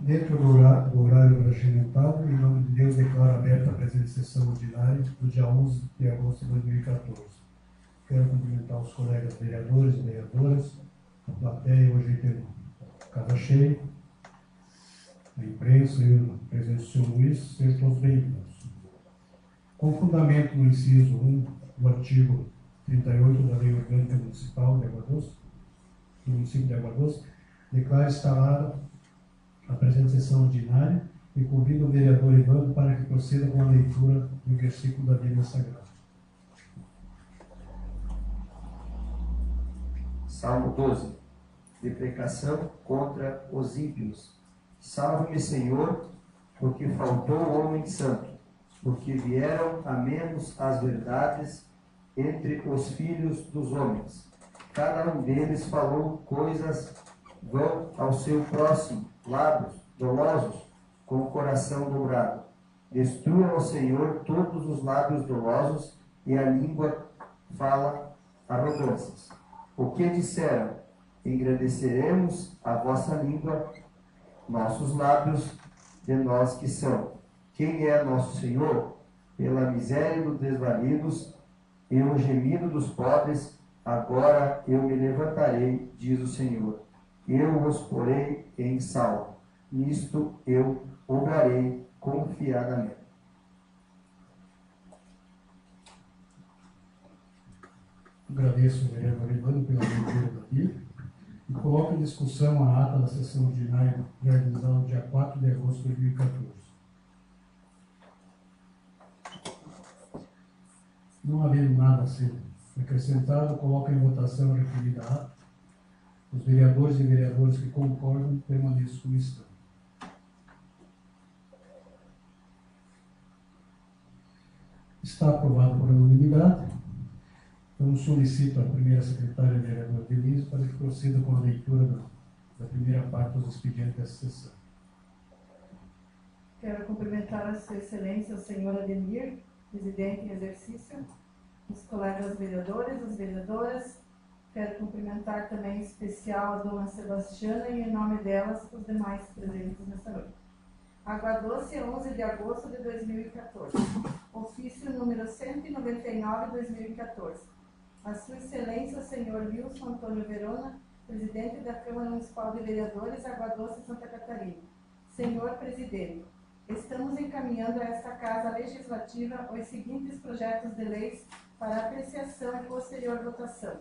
Dentro do horário regimentado, em nome de Deus, declaro aberta a presente sessão ordinária do dia 11 de agosto de 2014. Quero cumprimentar os colegas vereadores e vereadoras, a plateia hoje tem casa cheia, a imprensa e o presidente Sr. Luiz, sejam todos bem-vindos. Com fundamento no inciso 1 do artigo 38 da Lei Orgânica Municipal de Água Doce, do município de Água Doce, declaro instalada a presente sessão ordinária e convido o vereador Ivandro para que proceda com a leitura do versículo da Bíblia Sagrada. Salmo 12. Deprecação contra os ímpios. Salve-me, Senhor, porque faltou o homem santo, porque vieram a menos as verdades entre os filhos dos homens. Cada um deles falou coisas vão ao seu próximo, lábios dolosos, com o coração dobrado. Destrua, ó Senhor, todos os lábios dolosos, e a língua fala arrogâncias. O que disseram? Engrandeceremos a vossa língua, nossos lábios de nós que são. Quem é nosso Senhor? Pela miséria dos desvalidos e o gemido dos pobres, agora eu me levantarei, diz o Senhor. Eu os porei em salvo. Nisto eu obrarei confiadamente. Agradeço ao vereador Ivandro pela leitura da Bíblia e coloco em discussão a ata da sessão ordinária realizada no dia 4 de agosto de 2014. Não havendo nada a ser acrescentado, coloco em votação a referida ata. Os vereadores e vereadoras que concordam permaneçam como estão. Está aprovado por unanimidade. Então, solicito à primeira secretária, a vereadora Denise, para que proceda com a leitura da primeira parte dos expedientes dessa sessão. Quero cumprimentar a Sua Excelência, o senhor Ademir, presidente em exercício, os colegas vereadores, as vereadoras. Quero cumprimentar também em especial a dona Sebastiana e, em nome delas, os demais presentes nesta noite. Água Doce, 11 de agosto de 2014. Ofício número 199/2014. A Sua Excelência, o senhor Wilson Antônio Verona, presidente da Câmara Municipal de Vereadores, Água Doce, Santa Catarina. Senhor presidente, estamos encaminhando a esta Casa Legislativa os seguintes projetos de leis para apreciação e posterior votação.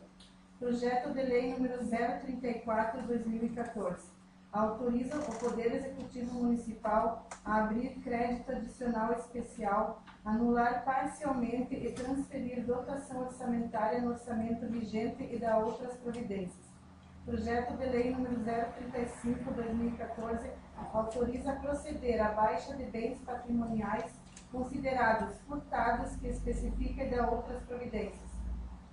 Projeto de Lei número 034/2014. Autoriza o Poder Executivo Municipal a abrir crédito adicional especial, anular parcialmente e transferir dotação orçamentária no orçamento vigente e dar outras providências. Projeto de Lei número 035/2014 autoriza proceder à baixa de bens patrimoniais considerados furtados que especifica e dá outras providências.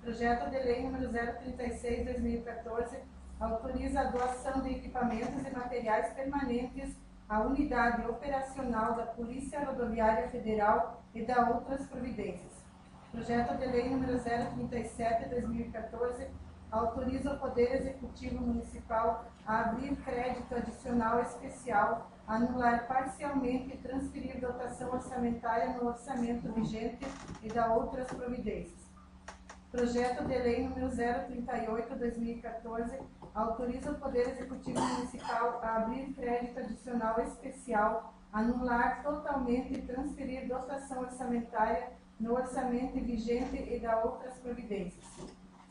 Projeto de Lei número 036/2014 autoriza a doação de equipamentos e materiais permanentes à unidade operacional da Polícia Rodoviária Federal e dá outras providências. Projeto de Lei número 037/2014 autoriza o Poder Executivo Municipal a abrir crédito adicional especial, anular parcialmente e transferir dotação orçamentária no orçamento vigente e dá outras providências. Projeto de Lei número 038/2014 autoriza o Poder Executivo Municipal a abrir crédito adicional especial, anular totalmente e transferir dotação orçamentária no orçamento vigente e dar outras providências.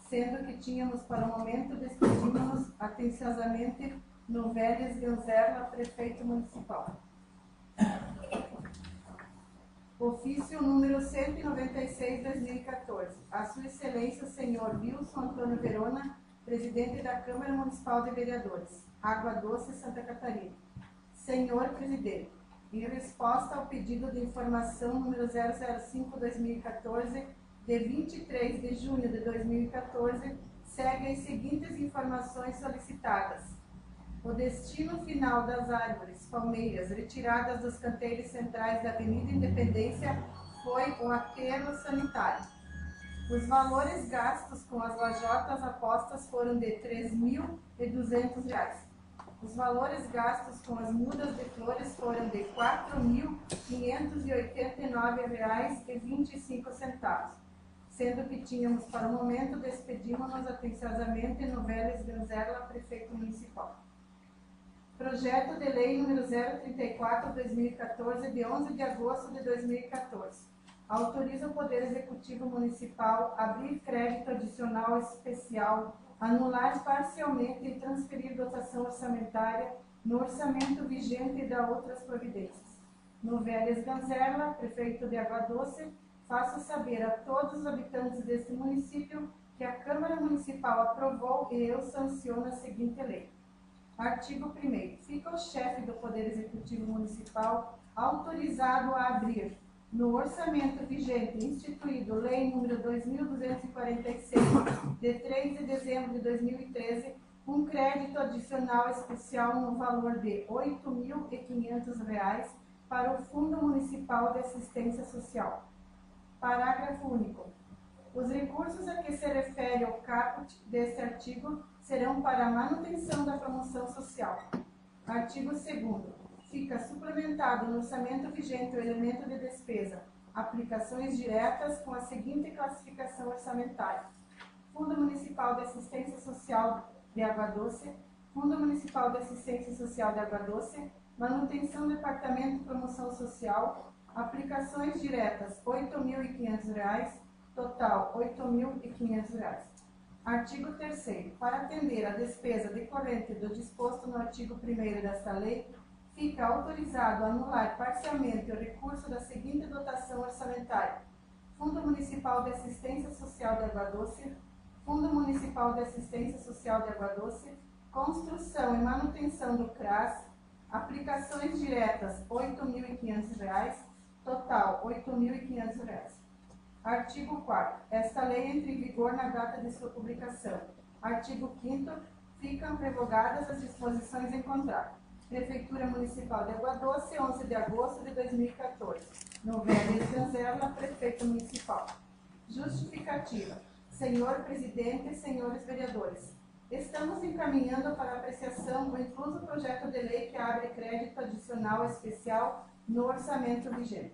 Sendo que tínhamos para o momento, despedimos-nos atenciosamente no Vélez Ganzerla, prefeito municipal. Ofício número 196/2014. A Sua Excelência, o senhor Wilson Antônio Verona, presidente da Câmara Municipal de Vereadores, Água Doce, Santa Catarina. Senhor presidente, em resposta ao pedido de informação número 005/2014, de 23 de junho de 2014, seguem as seguintes informações solicitadas. O destino final das árvores, palmeiras, retiradas dos canteiros centrais da Avenida Independência foi o aterro sanitário. Os valores gastos com as lajotas apostas foram de R$ 3.200. Os valores gastos com as mudas de flores foram de R$ 4.589,25, sendo que tínhamos para o momento despedimos-nos atenciosamente no Vélez Ganzerla, prefeito municipal. Projeto de Lei número 034/2014, de 11 de agosto de 2014. Autoriza o Poder Executivo Municipal a abrir crédito adicional especial, anular parcialmente e transferir dotação orçamentária no orçamento vigente e dar outras providências. No Vélez Ganzerla, prefeito de Água Doce, faço saber a todos os habitantes deste município que a Câmara Municipal aprovou e eu sanciono a seguinte lei. Artigo 1º. Fica o chefe do Poder Executivo Municipal autorizado a abrir, no orçamento vigente instituído Lei nº 2.246, de 3 de dezembro de 2013, um crédito adicional especial no valor de R$ 8.500 para o Fundo Municipal de Assistência Social. Parágrafo único. Os recursos a que se refere o caput deste artigo serão para a manutenção da promoção social. Artigo 2º. Fica suplementado no orçamento vigente o elemento de despesa, aplicações diretas com a seguinte classificação orçamentária: Fundo Municipal de Assistência Social de Água Doce, Fundo Municipal de Assistência Social de Água Doce, manutenção do Departamento de Promoção Social, aplicações diretas R$ 8.500, total R$ 8.500. Artigo 3º. Para atender a despesa decorrente do disposto no artigo 1º desta lei, fica autorizado a anular parcialmente o recurso da seguinte dotação orçamentária: Fundo Municipal de Assistência Social de Água Doce, Fundo Municipal de Assistência Social de Água Doce, construção e manutenção do CRAS, aplicações diretas R$ 8.500, total R$ 8.500. Artigo 4º. Esta lei entra em vigor na data de sua publicação. Artigo 5º. Ficam revogadas as disposições em contrato. Prefeitura Municipal de Água Doce, 11 de agosto de 2014. No Vélez Ganzerla, prefeito municipal. Justificativa. Senhor presidente, senhores vereadores, estamos encaminhando para apreciação o incluso projeto de lei que abre crédito adicional especial no orçamento vigente.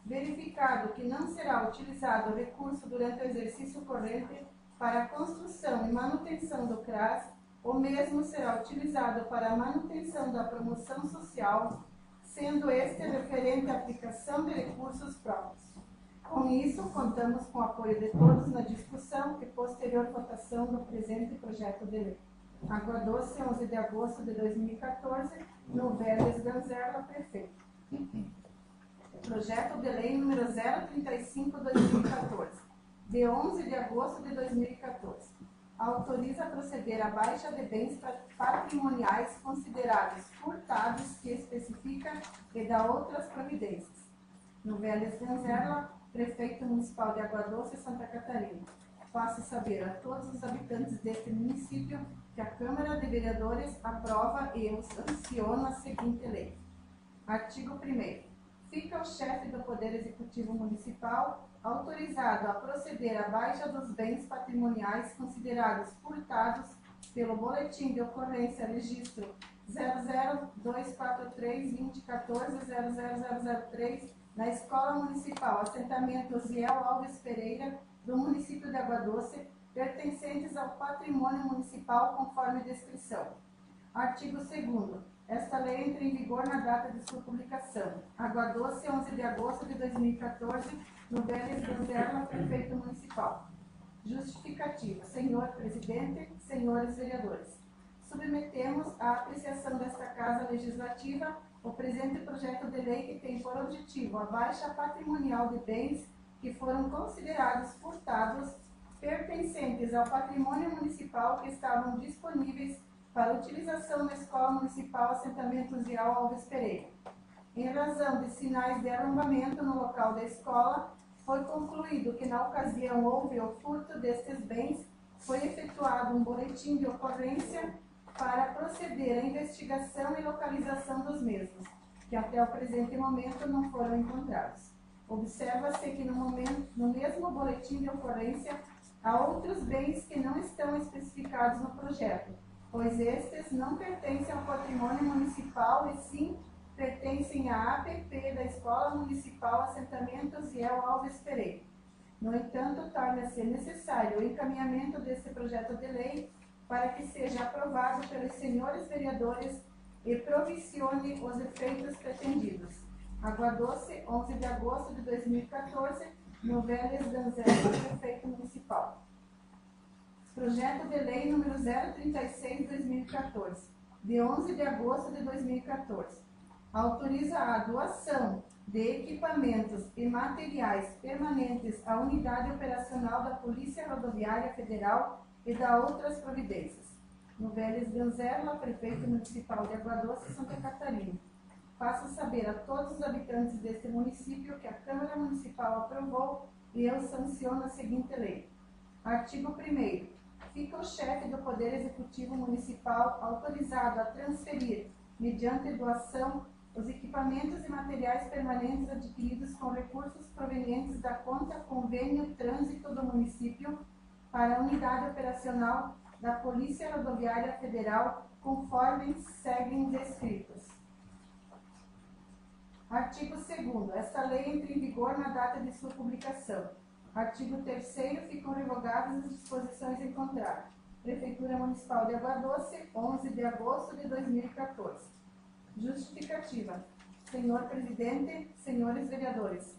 Verificado que não será utilizado o recurso durante o exercício corrente para a construção e manutenção do CRAS, o mesmo será utilizado para a manutenção da promoção social, sendo este referente à aplicação de recursos próprios. Com isso, contamos com o apoio de todos na discussão e posterior votação do presente projeto de lei. Água Doce, 11 de agosto de 2014, no Vélez Ganzerla, prefeito. Projeto de lei número 035/2014, de 11 de agosto de 2014. Autoriza a proceder à baixa de bens patrimoniais considerados furtados, que especifica e dá outras providências. No Vélez Ganzerla, prefeito municipal de Água Doce, Santa Catarina. Faço saber a todos os habitantes deste município que a Câmara de Vereadores aprova e eu sanciono a seguinte lei. Artigo 1º. Fica o chefe do Poder Executivo Municipal autorizado a proceder à baixa dos bens patrimoniais considerados furtados pelo Boletim de Ocorrência Registro 00243-2014-00003 na Escola Municipal Assentamento Ziel Alves Pereira, do município de Água Doce, pertencentes ao patrimônio municipal conforme descrição. Artigo 2º. Esta lei entra em vigor na data de sua publicação. Água Doce, 11 de agosto de 2014, no Vélez Ganzerla, prefeito municipal. Justificativa. Senhor presidente, senhores vereadores, submetemos à apreciação desta Casa Legislativa o presente projeto de lei que tem por objetivo a baixa patrimonial de bens que foram considerados furtados, pertencentes ao patrimônio municipal, que estavam disponíveis para utilização na Escola Municipal Assentamento Ziel Alves Pereira. Em razão de sinais de arrombamento no local da escola, foi concluído que na ocasião houve o furto destes bens, foi efetuado um boletim de ocorrência para proceder à investigação e localização dos mesmos, que até o presente momento não foram encontrados. Observa-se que no mesmo boletim de ocorrência há outros bens que não estão especificados no projeto, pois estes não pertencem ao patrimônio municipal e sim pertencem à APP da Escola Municipal Assentamentos Ziel Alves Pereira. No entanto, torna-se necessário o encaminhamento deste projeto de lei para que seja aprovado pelos senhores vereadores e provisione os efeitos pretendidos. Água Doce, 11 de agosto de 2014, Noveles Danzelo, Prefeito Municipal. Projeto de Lei número 036/2014, de 11 de agosto de 2014. Autoriza a doação de equipamentos e materiais permanentes à Unidade Operacional da Polícia Rodoviária Federal e da outras providências. Noveles Ganzerla, Prefeito Municipal de Água Doce, Santa Catarina. Faço saber a todos os habitantes deste município que a Câmara Municipal aprovou e eu sanciono a seguinte lei. Artigo 1º. Fica o chefe do Poder Executivo Municipal autorizado a transferir, mediante doação, os equipamentos e materiais permanentes adquiridos com recursos provenientes da conta Convênio Trânsito do município para a Unidade Operacional da Polícia Rodoviária Federal, conforme seguem descritos. Artigo 2º. Esta lei entra em vigor na data de sua publicação. Artigo 3º. Ficam revogadas as disposições em contrário. Prefeitura Municipal de Água Doce, 11 de agosto de 2014. Justificativa. Senhor Presidente, senhores vereadores,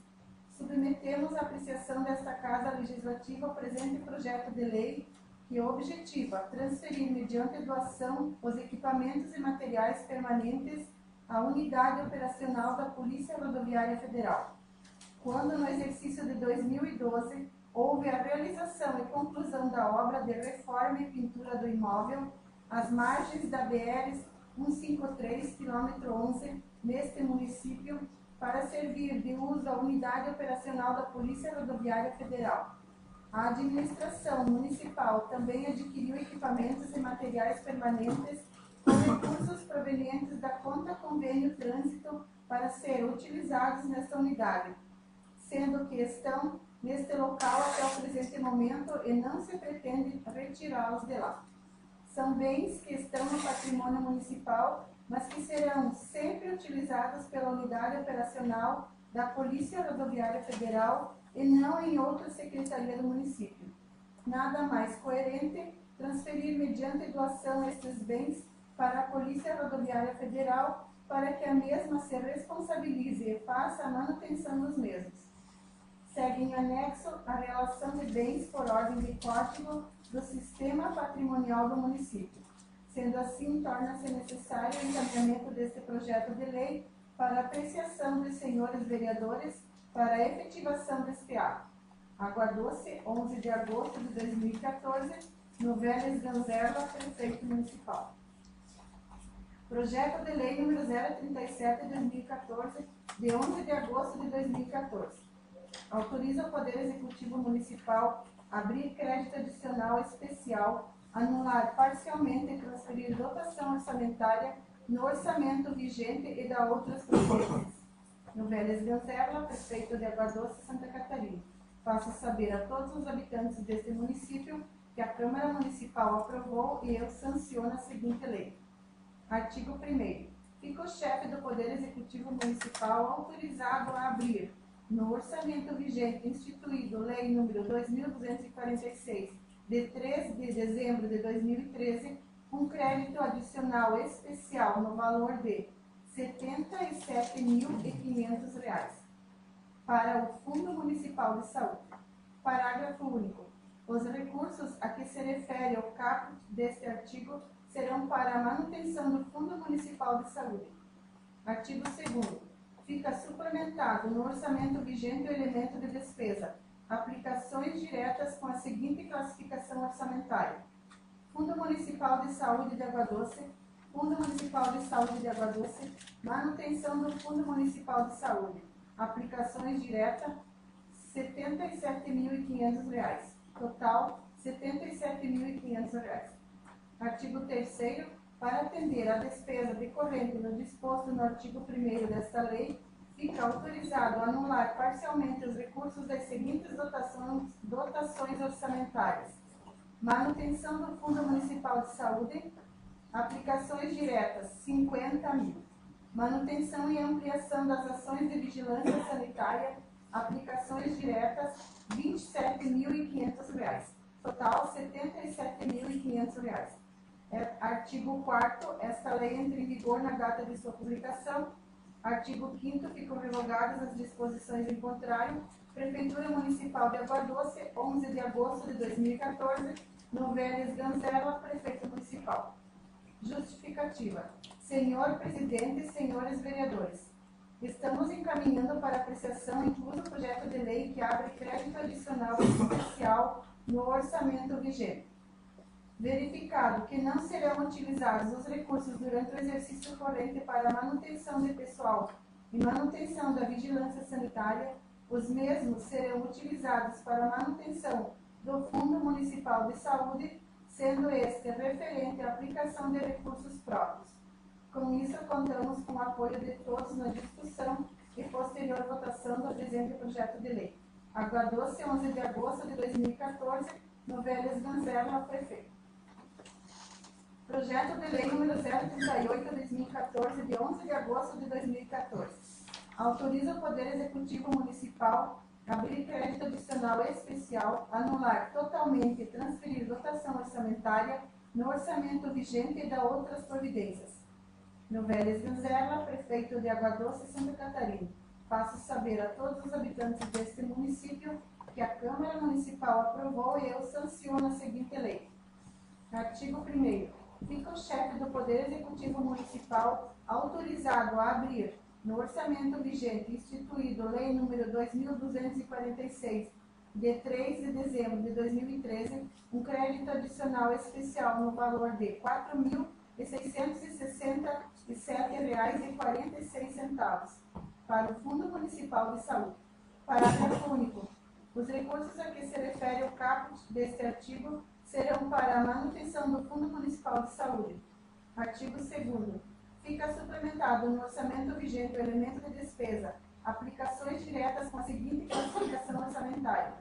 submetemos à apreciação desta Casa Legislativa o presente projeto de lei que objetiva transferir, mediante doação, os equipamentos e materiais permanentes à Unidade Operacional da Polícia Rodoviária Federal. Quando, no exercício de 2012, houve a realização e conclusão da obra de reforma e pintura do imóvel às margens da BR-153, quilômetro 11, neste município, para servir de uso à Unidade Operacional da Polícia Rodoviária Federal. A administração municipal também adquiriu equipamentos e materiais permanentes com recursos provenientes da conta Convênio Trânsito para ser utilizados nesta unidade, sendo que estão neste local até o presente momento e não se pretende retirá-los de lá. São bens que estão no patrimônio municipal, mas que serão sempre utilizados pela Unidade Operacional da Polícia Rodoviária Federal e não em outra secretaria do município. Nada mais coerente transferir mediante doação estes bens para a Polícia Rodoviária Federal para que a mesma se responsabilize e faça a manutenção dos mesmos. Segue em anexo a relação de bens por ordem de código do Sistema Patrimonial do município. Sendo assim, torna-se necessário o encaminhamento deste projeto de lei para apreciação dos senhores vereadores para a efetivação deste ato. Água Doce, 11 de agosto de 2014, Noveles Ganzerla, Prefeito Municipal. Projeto de Lei número 037/2014, de 11 de agosto de 2014. Autoriza o Poder Executivo Municipal a abrir crédito adicional especial, anular parcialmente e transferir dotação orçamentária no orçamento vigente e da outras providências. Noveles Ganzerla, Prefeito de Água Doce, Santa Catarina. Faço saber a todos os habitantes deste município que a Câmara Municipal aprovou e eu sanciono a seguinte lei. Artigo 1º. Fica o chefe do Poder Executivo Municipal autorizado a abrir, no orçamento vigente instituído Lei nº 2.246, de 3 de dezembro de 2013, um crédito adicional especial no valor de R$ 77.500 para o Fundo Municipal de Saúde. Parágrafo único. Os recursos a que se refere o caput deste artigo serão para a manutenção do Fundo Municipal de Saúde. Artigo 2º. Fica suplementado no orçamento vigente o elemento de despesa, aplicações diretas com a seguinte classificação orçamentária: Fundo Municipal de Saúde de Água Doce, Fundo Municipal de Saúde de Água Doce, manutenção do Fundo Municipal de Saúde, aplicações diretas, R$ 77.500, total R$ 77.500. Artigo 3º. Para atender à despesa decorrente no disposto no artigo 1º desta lei, fica autorizado a anular parcialmente os recursos das seguintes dotações orçamentárias: manutenção do Fundo Municipal de Saúde, aplicações diretas, 50 mil. Manutenção e ampliação das ações de vigilância sanitária, aplicações diretas, R$ 27.500. Total, R$ 77.500. Artigo 4º, esta lei entra em vigor na data de sua publicação. Artigo 5º, ficam revogadas as disposições em contrário. Prefeitura Municipal de Água Doce, 11 de agosto de 2014. Novelis Ganzella, Prefeito Municipal. Justificativa. Senhor Presidente e senhores vereadores, estamos encaminhando para apreciação incluso o projeto de lei que abre crédito adicional especial no orçamento vigente. Verificado que não serão utilizados os recursos durante o exercício corrente para manutenção de pessoal e manutenção da vigilância sanitária, os mesmos serão utilizados para manutenção do Fundo Municipal de Saúde, sendo este referente à aplicação de recursos próprios. Com isso, contamos com o apoio de todos na discussão e posterior votação do presente projeto de lei. Água Doce, 11 de agosto de 2014, Novelis Ganzella, Prefeito. Projeto de Lei número 038/2014, de 11 de agosto de 2014. Autoriza o Poder Executivo Municipal a abrir crédito adicional especial, anular totalmente e transferir dotação orçamentária no orçamento vigente e dar outras providências. Novelis Ganzella, Prefeito de Água Doce, Santa Catarina. Faço saber a todos os habitantes deste município que a Câmara Municipal aprovou e eu sanciono a seguinte lei. Artigo 1º. Fica o chefe do Poder Executivo Municipal autorizado a abrir, no orçamento vigente instituído Lei nº 2.246, de 3 de dezembro de 2013, um crédito adicional especial no valor de R$ 4.667,46 para o Fundo Municipal de Saúde. Parágrafo único. Os recursos a que se refere o caput deste artigo serão para a manutenção do Fundo Municipal de Saúde. Artigo 2º. Fica suplementado no orçamento vigente o elemento de despesa, aplicações diretas com a seguinte classificação orçamentária: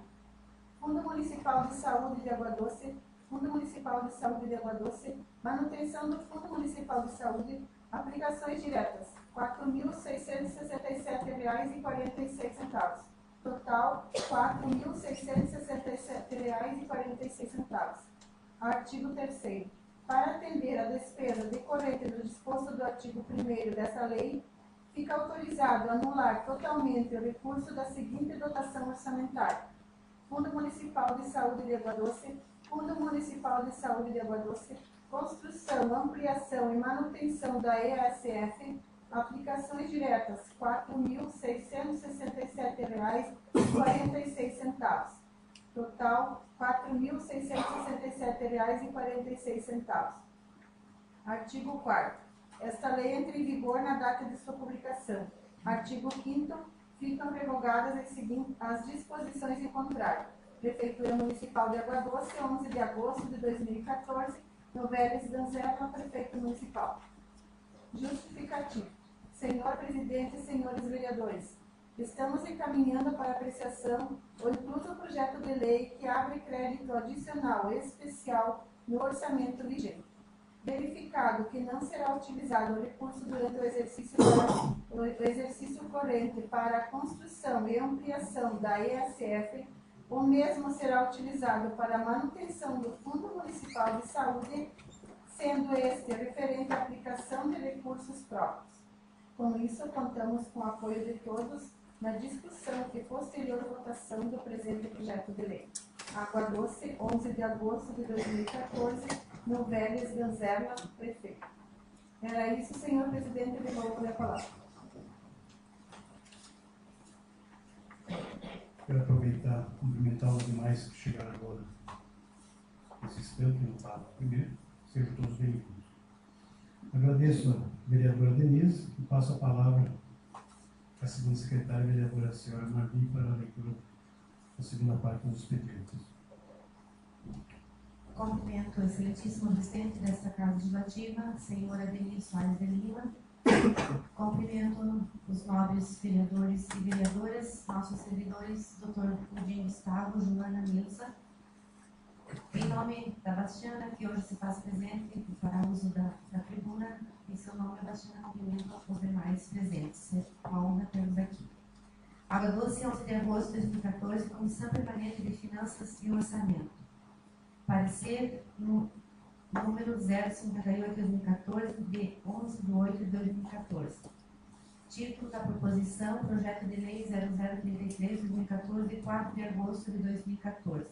Fundo Municipal de Saúde de Água Doce, Fundo Municipal de Saúde de Água Doce, manutenção do Fundo Municipal de Saúde, aplicações diretas, R$ 4.667,46. Total, R$ 4.667,46. Artigo 3º. Para atender a despesa decorrente do disposto do artigo 1º dessa lei, fica autorizado a anular totalmente o recurso da seguinte dotação orçamentária: Fundo Municipal de Saúde de Água Doce, Fundo Municipal de Saúde de Água Doce, construção, ampliação e manutenção da EASF, aplicações diretas, R$ 4.667,46. Total, R$ 4.667,46. Artigo 4º. Esta lei entra em vigor na data de sua publicação. Artigo 5º. Ficam revogadas as disposições em contrário. Prefeitura Municipal de Água Doce, 11 de agosto de 2014. Novelis Ganzella, Prefeito Municipal. Justificativo. Senhor Presidente e senhores vereadores, estamos encaminhando para apreciação o incluso projeto de lei que abre crédito adicional especial no orçamento vigente. Verificado que não será utilizado o recurso durante o exercício corrente para a construção e ampliação da EASF, o mesmo será utilizado para a manutenção do Fundo Municipal de Saúde, sendo este referente à aplicação de recursos próprios. Com isso, contamos com o apoio de todos na discussão e posterior votação do presente projeto de lei. Água Doce, 11 de agosto de 2014, Novelis Ganzella, Prefeito. Era isso, senhor presidente, devolvo a palavra. Quero aproveitar e cumprimentar os demais que chegaram agora nesse instante no papo. Primeiro, sejam todos bem-vindos. Agradeço a vereadora Denise e passo a palavra à segunda secretária, a vereadora senhora Marli, para a leitura da segunda parte dos expedientes. Cumprimento o excelentíssimo presidente desta Casa Legislativa, senhora Denise Soares de Lima, Cumprimento os nobres vereadores e vereadoras, nossos servidores, Dr. Pudim Gustavo, Joana Milza. Em nome da Bastiana, que hoje se faz presente e fará uso da tribuna, em seu nome, a Bastiana cumprimenta os demais presentes. É uma honra tê-los aqui. Água Doce, 11 de agosto de 2014, Comissão Permanente de Finanças e Orçamento. Parecer no número 058/2014, de 11/8/2014. Título da proposição, projeto de lei 0033/2014, de 4 de agosto de 2014.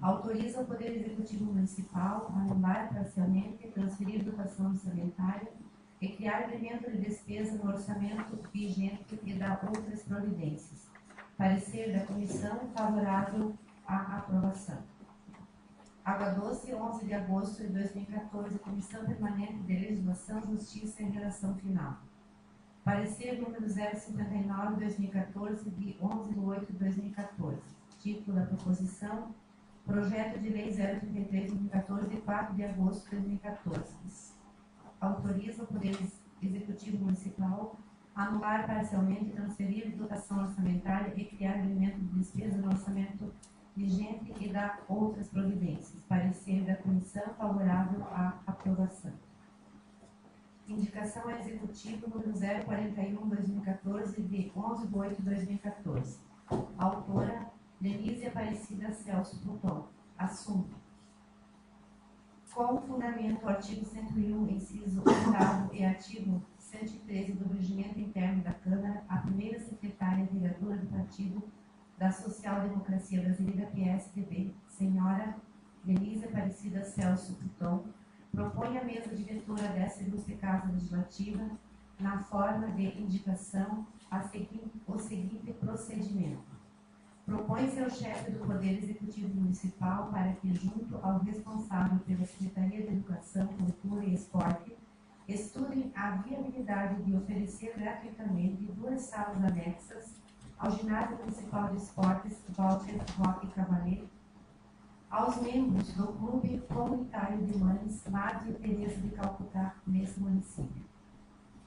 Autoriza o Poder Executivo Municipal a anular parcialmente, transferir dotação orçamentária e criar elemento de despesa no orçamento vigente e dar outras providências. Parecer da Comissão favorável à aprovação. Água Doce, 11 de agosto de 2014, Comissão Permanente de Legislação, Justiça e Redação Final. Parecer número 059/2014, de 11/8/2014. Título da proposição, projeto de lei 033/2014, de 4 de agosto de 2014. Autoriza o Poder Executivo Municipal a anular parcialmente, transferir dotação orçamentária e criar elemento de despesa no orçamento vigente e dar outras providências. Parecer da Comissão favorável à aprovação. Indicação ao Executivo número 041/2014, de 11/8/2014. Autora, Denise Aparecida Celso Pluton. Assunto: com fundamento o artigo 101, inciso 8º e artigo 113 do Regimento Interno da Câmara, a primeira secretária vereadora do Partido da Social Democracia Brasileira, PSDB, senhora Denise Aparecida Celso Pluton, propõe à mesa diretora dessa ilustre Casa Legislativa, na forma de indicação, o seguinte procedimento. Propõe-se ao chefe do Poder Executivo Municipal para que, junto ao responsável pela Secretaria de Educação, Cultura e Esporte, estudem a viabilidade de oferecer gratuitamente 2 salas anexas ao Ginásio Municipal de Esportes Walter Roque Cavaleiro, aos membros do Clube Comunitário de Mães Madre Teresa de Calcutá, nesse município.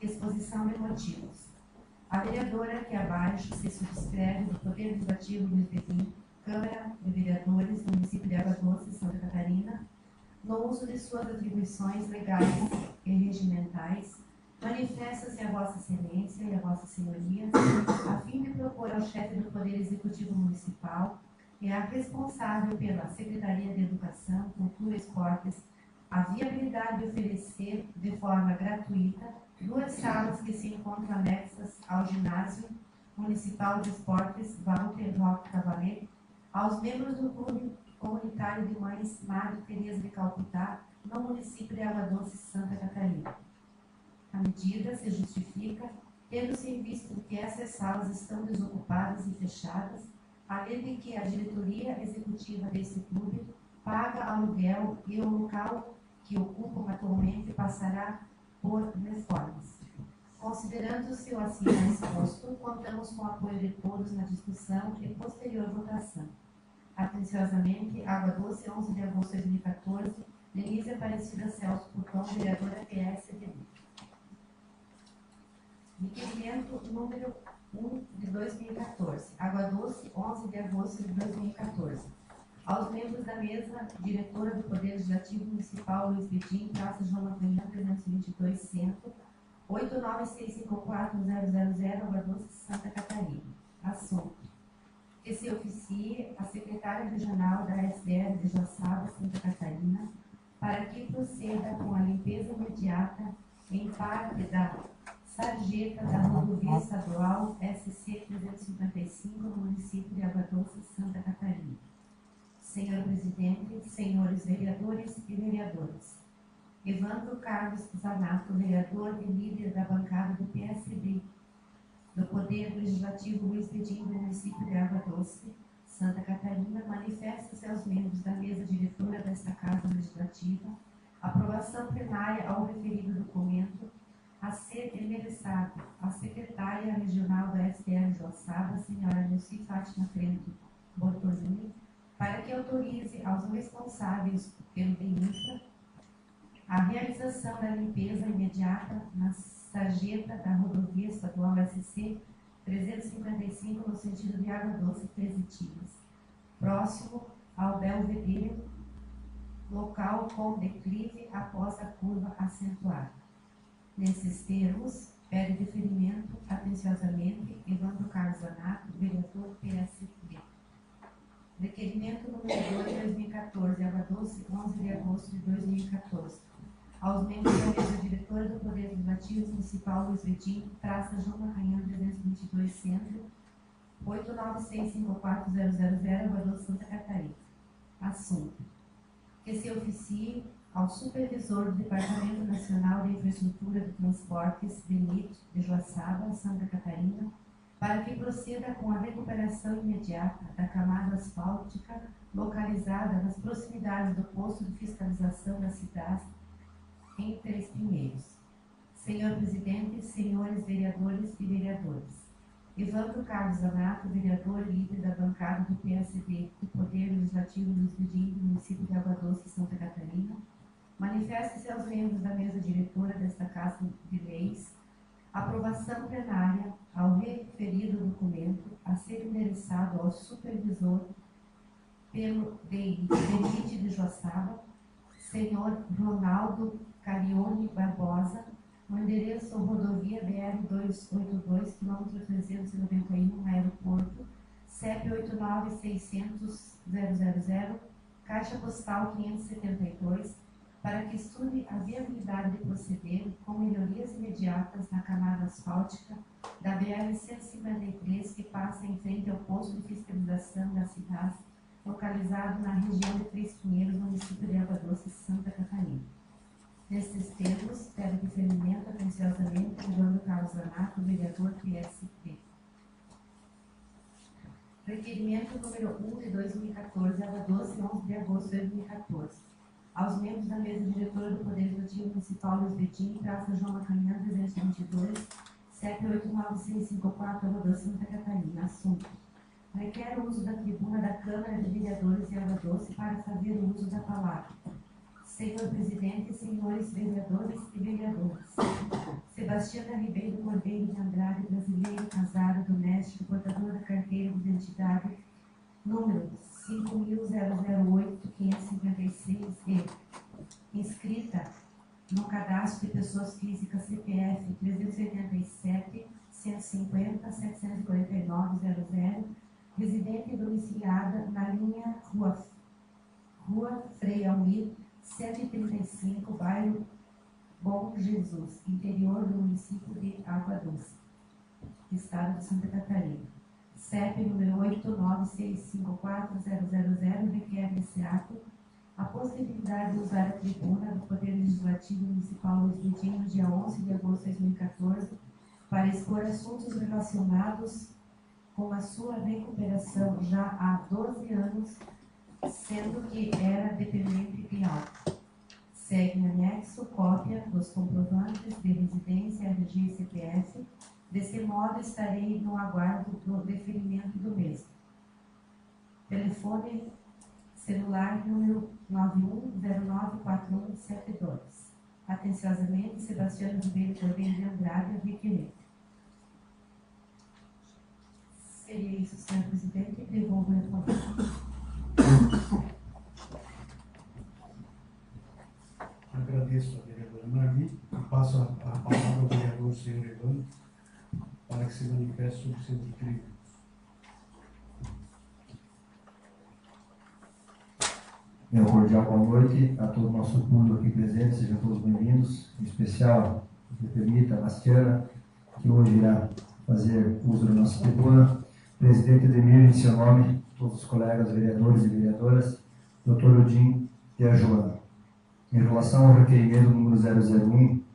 Exposição de motivos. A vereadora que abaixo se subscreve do Poder Legislativo de Betim, Câmara de Vereadores do município de Água Doce, Santa Catarina, no uso de suas atribuições legais e regimentais, manifesta-se a Vossa Excelência e a Vossa Senhoria, a fim de propor ao chefe do Poder Executivo Municipal e à responsável pela Secretaria de Educação, Cultura e Esportes a viabilidade de oferecer de forma gratuita 2 salas que se encontram anexas ao Ginásio Municipal de Esportes Walter Roque Cavaleiro, aos membros do Clube Comunitário de Mães Madre Teresa de Calcutá, no município de Água Doce, Santa Catarina. A medida se justifica tendo-se em vista que essas salas estão desocupadas e fechadas, além de que a diretoria executiva desse clube paga aluguel e o local que ocupam atualmente passará por reformas. Considerando-se o acima exposto, contamos com o apoio de todos na discussão e posterior votação. Atenciosamente, Água Doce, 11 de agosto de 2014, Denise Aparecida Celso Pluton, vereadora PSDB. Requerimento número 1 de 2014. Água Doce, 11 de agosto de 2014. Aos membros da mesa diretora do Poder Legislativo Municipal Luiz Betim, Praça João Macanhã, 322, Centro, 89654-000, Água Doce, Santa Catarina. Assunto: que se oficie a secretária regional da SDR de Joaçaba, Santa Catarina, para que proceda com a limpeza imediata em parte da sarjeta da rodovia estadual SC 355, no município de Água Doce, Santa Catarina. Senhor Presidente, senhores vereadores e vereadoras, Evandro Carlos Zanato, vereador e líder da bancada do PSD, do Poder Legislativo Luiz Betim, do município de Água Doce, Santa Catarina, manifesta-se aos membros da mesa diretora desta Casa Legislativa aprovação plenária ao referido documento a ser endereçado à secretária regional da SDR Joaçaba, senhora Nilce Fátima Frento Bortolini, para que autorize aos responsáveis pelo DEINFRA a realização da limpeza imediata na sarjeta da rodovia estadual SC 355 no sentido de Água Doce 13 Tiras, próximo ao Belvedere, local com declive após a curva acentuada. Nesses termos, pede deferimento atenciosamente Evandro Carlos Zanato, vereador PSB. Requerimento número 2/2014, Água Doce, 11 de agosto de 2014. Aos membros da mesa diretora do Poder Legislativo Municipal Luiz Betim, Praça João Maranhão 322 Centro, 8965400, Água Doce, Santa Catarina. Assunto: que se oficie ao supervisor do Departamento Nacional de Infraestrutura de Transportes, DENIT, de Joaçaba, Santa Catarina, para que proceda com a recuperação imediata da camada asfáltica localizada nas proximidades do posto de fiscalização da cidade em Três Pinheiros. Senhor Presidente, senhores vereadores e vereadoras, Evandro Carlos Zanato, vereador e líder da bancada do PSD do Poder Legislativo Luiz Betim, do município de Água Doce, Santa Catarina, manifesta-se aos membros da mesa diretora desta Casa de Leis aprovação plenária ao referido documento a ser endereçado ao supervisor pelo DENIT de Joaçaba, senhor Ronaldo Carione Barbosa, no endereço rodovia BR-282, quilômetro 391, aeroporto, CEP 89600, Caixa Postal 572, para que estude a viabilidade de proceder com melhorias imediatas na camada asfáltica da BR-153, que passa em frente ao posto de fiscalização da cidade, localizado na região de Três Pinheiros, município de Água Doce, Santa Catarina. Nestes termos, pede deferimento atenciosamente Evandro Carlos Zanato, vereador PSB. Requerimento número 1 de 2014, Água Doce, 11 de agosto de 2014. Aos membros da mesa diretora do Poder Legislativo Municipal Luiz Betim, Praça João Maranhão 322, CEP 89654, Água Doce, Santa Catarina. Assunto: requer o uso da tribuna da Câmara de Vereadores de Água Doce para fazer o uso da palavra. Senhor Presidente, senhores vereadores e vereadoras, Sebastiana Ribeiro Cordeiro de Andrade, brasileiro, casado, doméstico, portador da carteira de identidade número 5.008.556 e inscrita no cadastro de pessoas físicas CPF 387-150-749-00, residente e domiciliada na linha Rua Frei Almir, 135, bairro Bom Jesus, interior do município de Água Doce, estado de Santa Catarina. CEP número 8965400, requer nesse ato a possibilidade de usar a tribuna do Poder Legislativo Municipal Luiz Betim no dia 11 de agosto de 2014 para expor assuntos relacionados com a sua recuperação já há 12 anos, sendo que era dependente de álcool. Segue em anexo cópia dos comprovantes de residência, RG e CPF. Desse modo, estarei no aguardo do deferimento do mesmo. Telefone celular número 91094172. Atenciosamente, Sebastiano Ribeiro Cordeiro de Andrade, requerente. Seria isso, senhor presidente. Devolvo a palavra. Agradeço a vereadora Marli e passo a palavra ao vereador senhor Evandro para que se manifeste sobre seus requerimentos. Meu cordial boa noite a todo o nosso público aqui presente, sejam todos bem-vindos, em especial, me permita, a Bastiana, que hoje irá fazer uso da nossa tribuna, presidente Edemir, em seu nome, todos os colegas vereadores e vereadoras, doutor Odin e a Joana. Em relação ao requerimento número 001,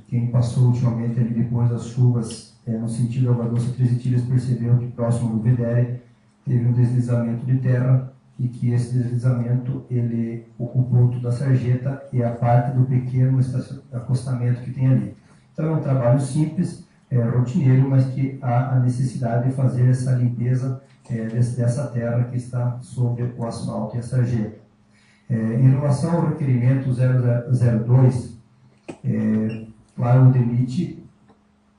quem passou ultimamente ali depois das chuvas no sentido Água Doce 13 Tiras percebeu que próximo do Vedere teve um deslizamento de terra e que esse deslizamento ele ocupou toda a sarjeta e a parte do pequeno acostamento que tem ali. Então é um trabalho simples, rotineiro, mas que há a necessidade de fazer essa limpeza dessa terra que está sobre o asfalto e a sarjeta. Em relação ao requerimento 002, claro, o DENIT,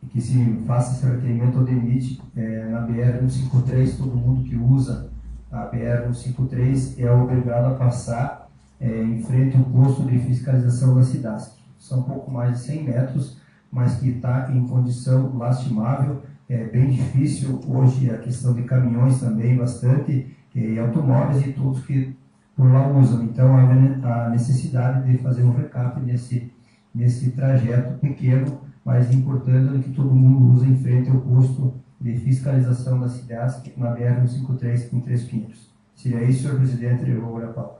que se faça esse requerimento ao DENIT na BR-153, todo mundo que usa a BR-153 é obrigado a passar em frente ao posto de fiscalização da SIDASC. São um pouco mais de 100 metros, mas que está em condição lastimável, bem difícil hoje a questão de caminhões também bastante, e automóveis e todos que por lá usam. Então, há a necessidade de fazer um recap nesse trajeto pequeno, mas importante que todo mundo use em frente ao posto de fiscalização da SIDASC na BR-153 em Três Pinheiros. Seria isso, senhor presidente, eu vou a palavra.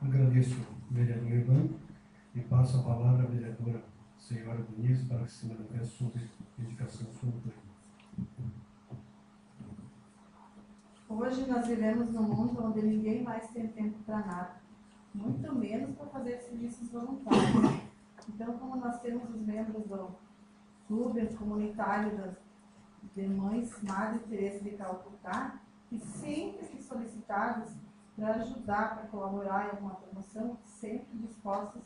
Agradeço ao vereador Ivan e passo a palavra à vereadora senhora Denise para que se manifeste sobre a indicação sobre o projeto. Hoje nós vivemos num mundo onde ninguém mais tem tempo para nada, muito menos para fazer serviços voluntários. Então, como nós temos os membros do clube comunitário de mães Madre Teresa de Calcutá, que sempre que solicitados para ajudar, para colaborar em alguma promoção, sempre dispostos.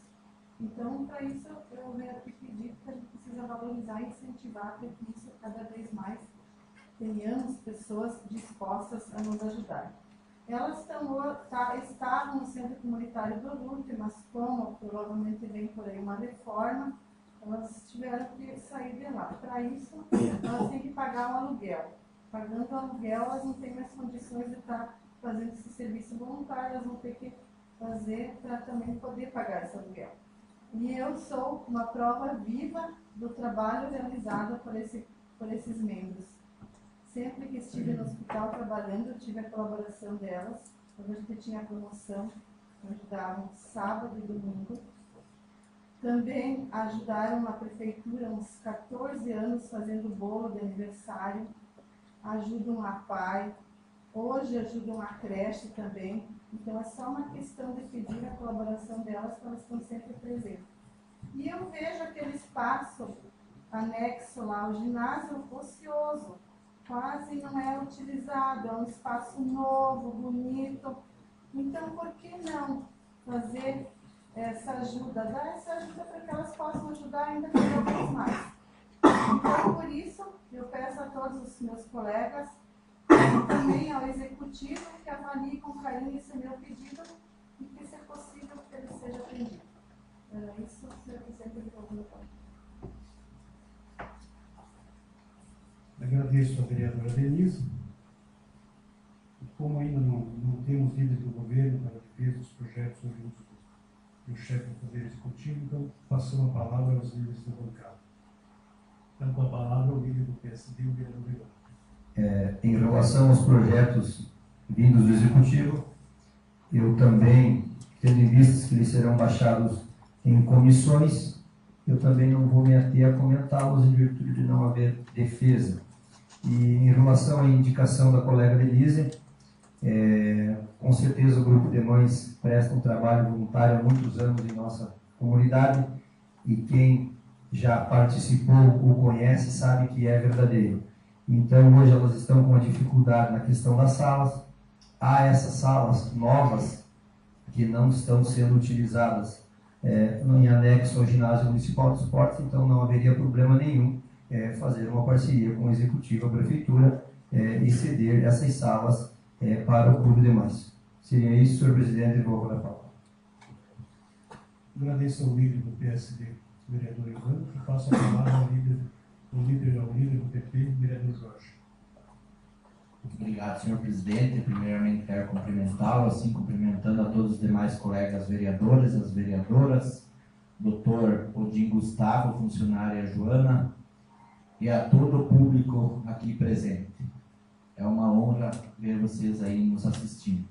Então, para isso, eu venho aqui pedir que a gente precisa valorizar e incentivar para que isso cada vez mais tenhamos pessoas dispostas a nos ajudar. Elas estavam no Centro Comunitário do Lute, mas como provavelmente vem por aí uma reforma, elas tiveram que sair de lá. Para isso, elas têm que pagar um aluguel. Pagando o aluguel, elas não têm mais condições de estar fazendo esse serviço voluntário, elas vão ter que fazer para também poder pagar esse aluguel. E eu sou uma prova viva do trabalho realizado por esses membros. Sempre que estive no hospital trabalhando, eu tive a colaboração delas. Quando a gente tinha promoção, ajudavam sábado e domingo. Também ajudaram a prefeitura uns 14 anos fazendo bolo de aniversário. Ajudam a PAI. Hoje ajudam a creche também. Então é só uma questão de pedir a colaboração delas, porque elas estão sempre presentes. E eu vejo aquele espaço anexo lá ao ginásio ocioso. Quase não é utilizado, é um espaço novo, bonito. Então, por que não fazer essa ajuda? Dar essa ajuda para que elas possam ajudar ainda cada vez mais. Então, por isso, eu peço a todos os meus colegas e também ao executivo que avalie com carinho esse meu pedido e que, se é possível, que ele seja atendido. Era isso, senhor presidente, do governo. Agradeço à vereadora Denise. Como ainda não temos líder do governo para a defesa dos projetos oriundos do chefe do Poder Executivo, então passamos a palavra aos líderes da bancada. Então, com a palavra, o líder do PSD, o vereador Ivan. Em relação aos projetos vindos do Executivo, eu também, tendo em vista que eles serão baixados em comissões, eu também não vou me ater a comentá-los em virtude de não haver defesa. E em relação à indicação da colega Denise, com certeza o grupo de mães presta um trabalho voluntário há muitos anos em nossa comunidade e quem já participou ou conhece sabe que é verdadeiro. Então hoje elas estão com uma dificuldade na questão das salas. Há essas salas novas que não estão sendo utilizadas em anexo ao ginásio municipal de esportes, então não haveria problema nenhum fazer uma parceria com o executivo, a prefeitura, e ceder essas salas para o clube de mães. Seria isso, senhor presidente, e vou dar a palavra. Agradeço ao líder do PSD, vereador Ivan, e passo a palavra ao líder do PP, vereador Jorge. Obrigado, senhor presidente. Primeiramente, quero cumprimentá-lo, assim cumprimentando a todos os demais colegas vereadores, as vereadoras, doutor Odin Gustavo, funcionária Joana, e a todo o público aqui presente. É uma honra ver vocês aí nos assistindo.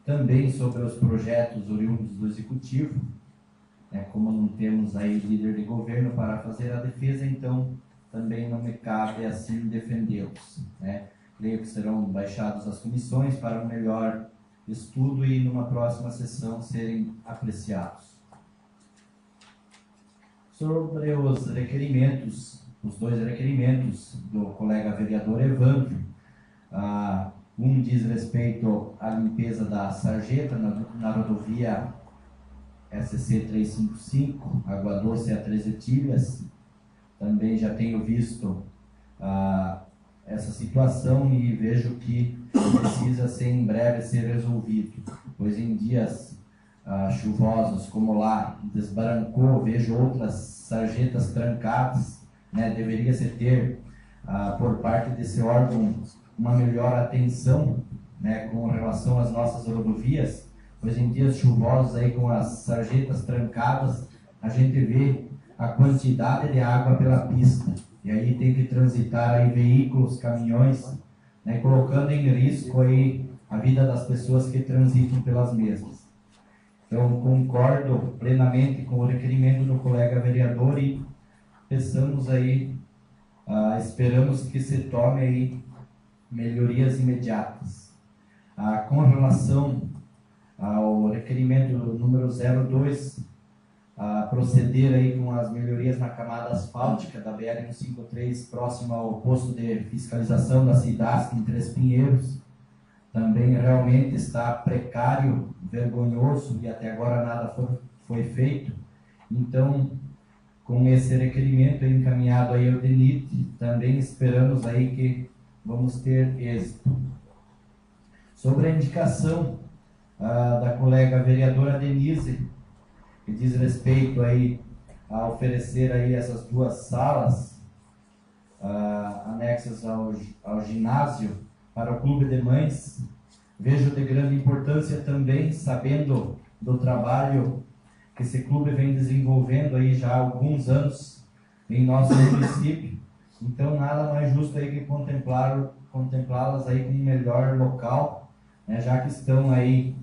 Também sobre os projetos oriundos do Executivo, como não temos aí líder de governo para fazer a defesa, então também não me cabe assim defendê-los. Creio que serão baixados às comissões para um melhor estudo e numa próxima sessão serem apreciados. Sobre os requerimentos, os dois requerimentos do colega vereador Evandro, Um diz respeito à limpeza da sarjeta na rodovia SC 355, Água Doce a 13 Etílias. Também já tenho visto essa situação e vejo que precisa ser em breve ser resolvido, pois em dias chuvosos como lá, desbarancou, vejo outras sarjetas trancadas, né? Deveria se ter por parte desse órgão uma melhor atenção, né, com relação às nossas rodovias, pois em dias chuvosos aí com as sarjetas trancadas, a gente vê a quantidade de água pela pista, e aí tem que transitar aí veículos, caminhões, né, colocando em risco aí a vida das pessoas que transitam pelas mesmas. Então, concordo plenamente com o requerimento do colega vereador e pensamos aí, esperamos que se tome aí melhorias imediatas. Com relação ao requerimento número 02, proceder aí com as melhorias na camada asfáltica da BR-153, próximo ao posto de fiscalização da Cidasc em Três Pinheiros. Também realmente está precário, vergonhoso, e até agora nada foi feito. Então, com esse requerimento encaminhado aí ao DENIT, também esperamos aí que vamos ter êxito. Sobre a indicação da colega vereadora Denise, que diz respeito aí a oferecer aí essas duas salas anexas ao ginásio para o Clube de Mães, vejo de grande importância também, sabendo do trabalho que esse clube vem desenvolvendo aí já há alguns anos em nosso município. Então, nada mais justo aí que contemplá-las aí com um melhor local, né, já que estão aí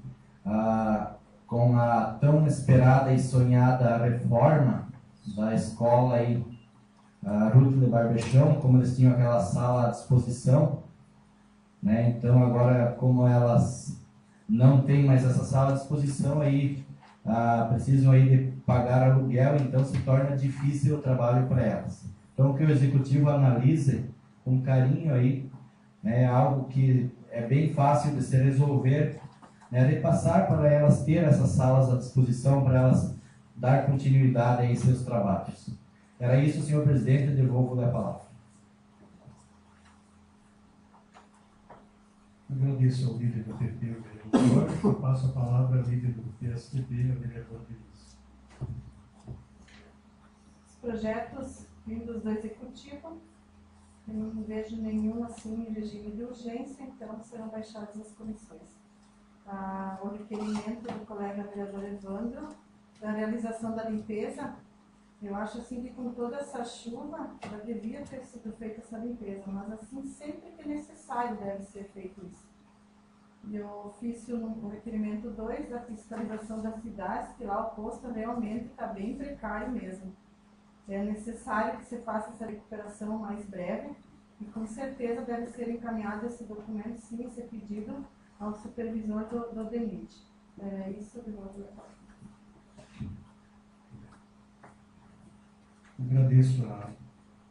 com a tão esperada e sonhada reforma da escola aí, Ruth de Barbechão, como eles tinham aquela sala à disposição, né? Então agora, como elas não têm mais essa sala à disposição, aí precisam aí de pagar aluguel, então se torna difícil o trabalho para elas. Então que o executivo analise com carinho aí, né, algo que é bem fácil de se resolver, né, de passar para elas ter essas salas à disposição, para elas dar continuidade aí em seus trabalhos. Era isso, senhor presidente, devolvo a palavra. Agradeço ao líder do PP, o vereador. Passo a palavra ao líder do PSDB, o vereador Denise. Os projetos vindos do Executivo, eu não vejo nenhum assim em regime de urgência, então serão baixados as comissões. O requerimento do colega vereador Evandro, da realização da limpeza, eu acho assim que com toda essa chuva já devia ter sido feita essa limpeza, mas assim sempre que necessário deve ser feito isso. E o ofício no requerimento 2 da fiscalização das cidades, que lá o posto realmente está bem precário mesmo. É necessário que se faça essa recuperação mais breve e com certeza deve ser encaminhado esse documento, sim, esse pedido ao supervisor do DENIT. É isso que eu vou dizer. Agradeço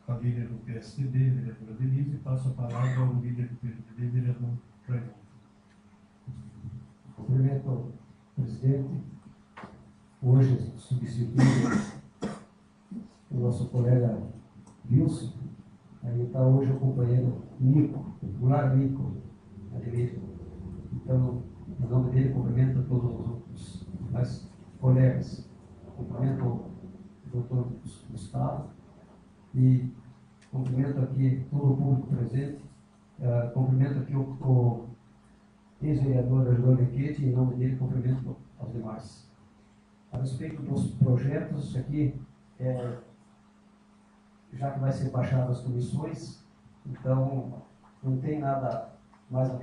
a líder do PSDB, vereadora Denise, e passo a palavra ao líder do PSDB, vereador Raimundo. Cumprimento o presidente, hoje substituindo o nosso colega Wilson, aí está hoje o companheiro Nico, o popular Nico, Ademir. Então, em nome dele, cumprimento todos os outros mais colegas, cumprimento o doutor Gustavo e cumprimento aqui todo o público presente, cumprimento aqui o ex-vereador Angelo Lequete, em nome dele, cumprimento aos demais. A respeito dos projetos aqui, já que vai ser baixado as comissões, então não tem nada mais a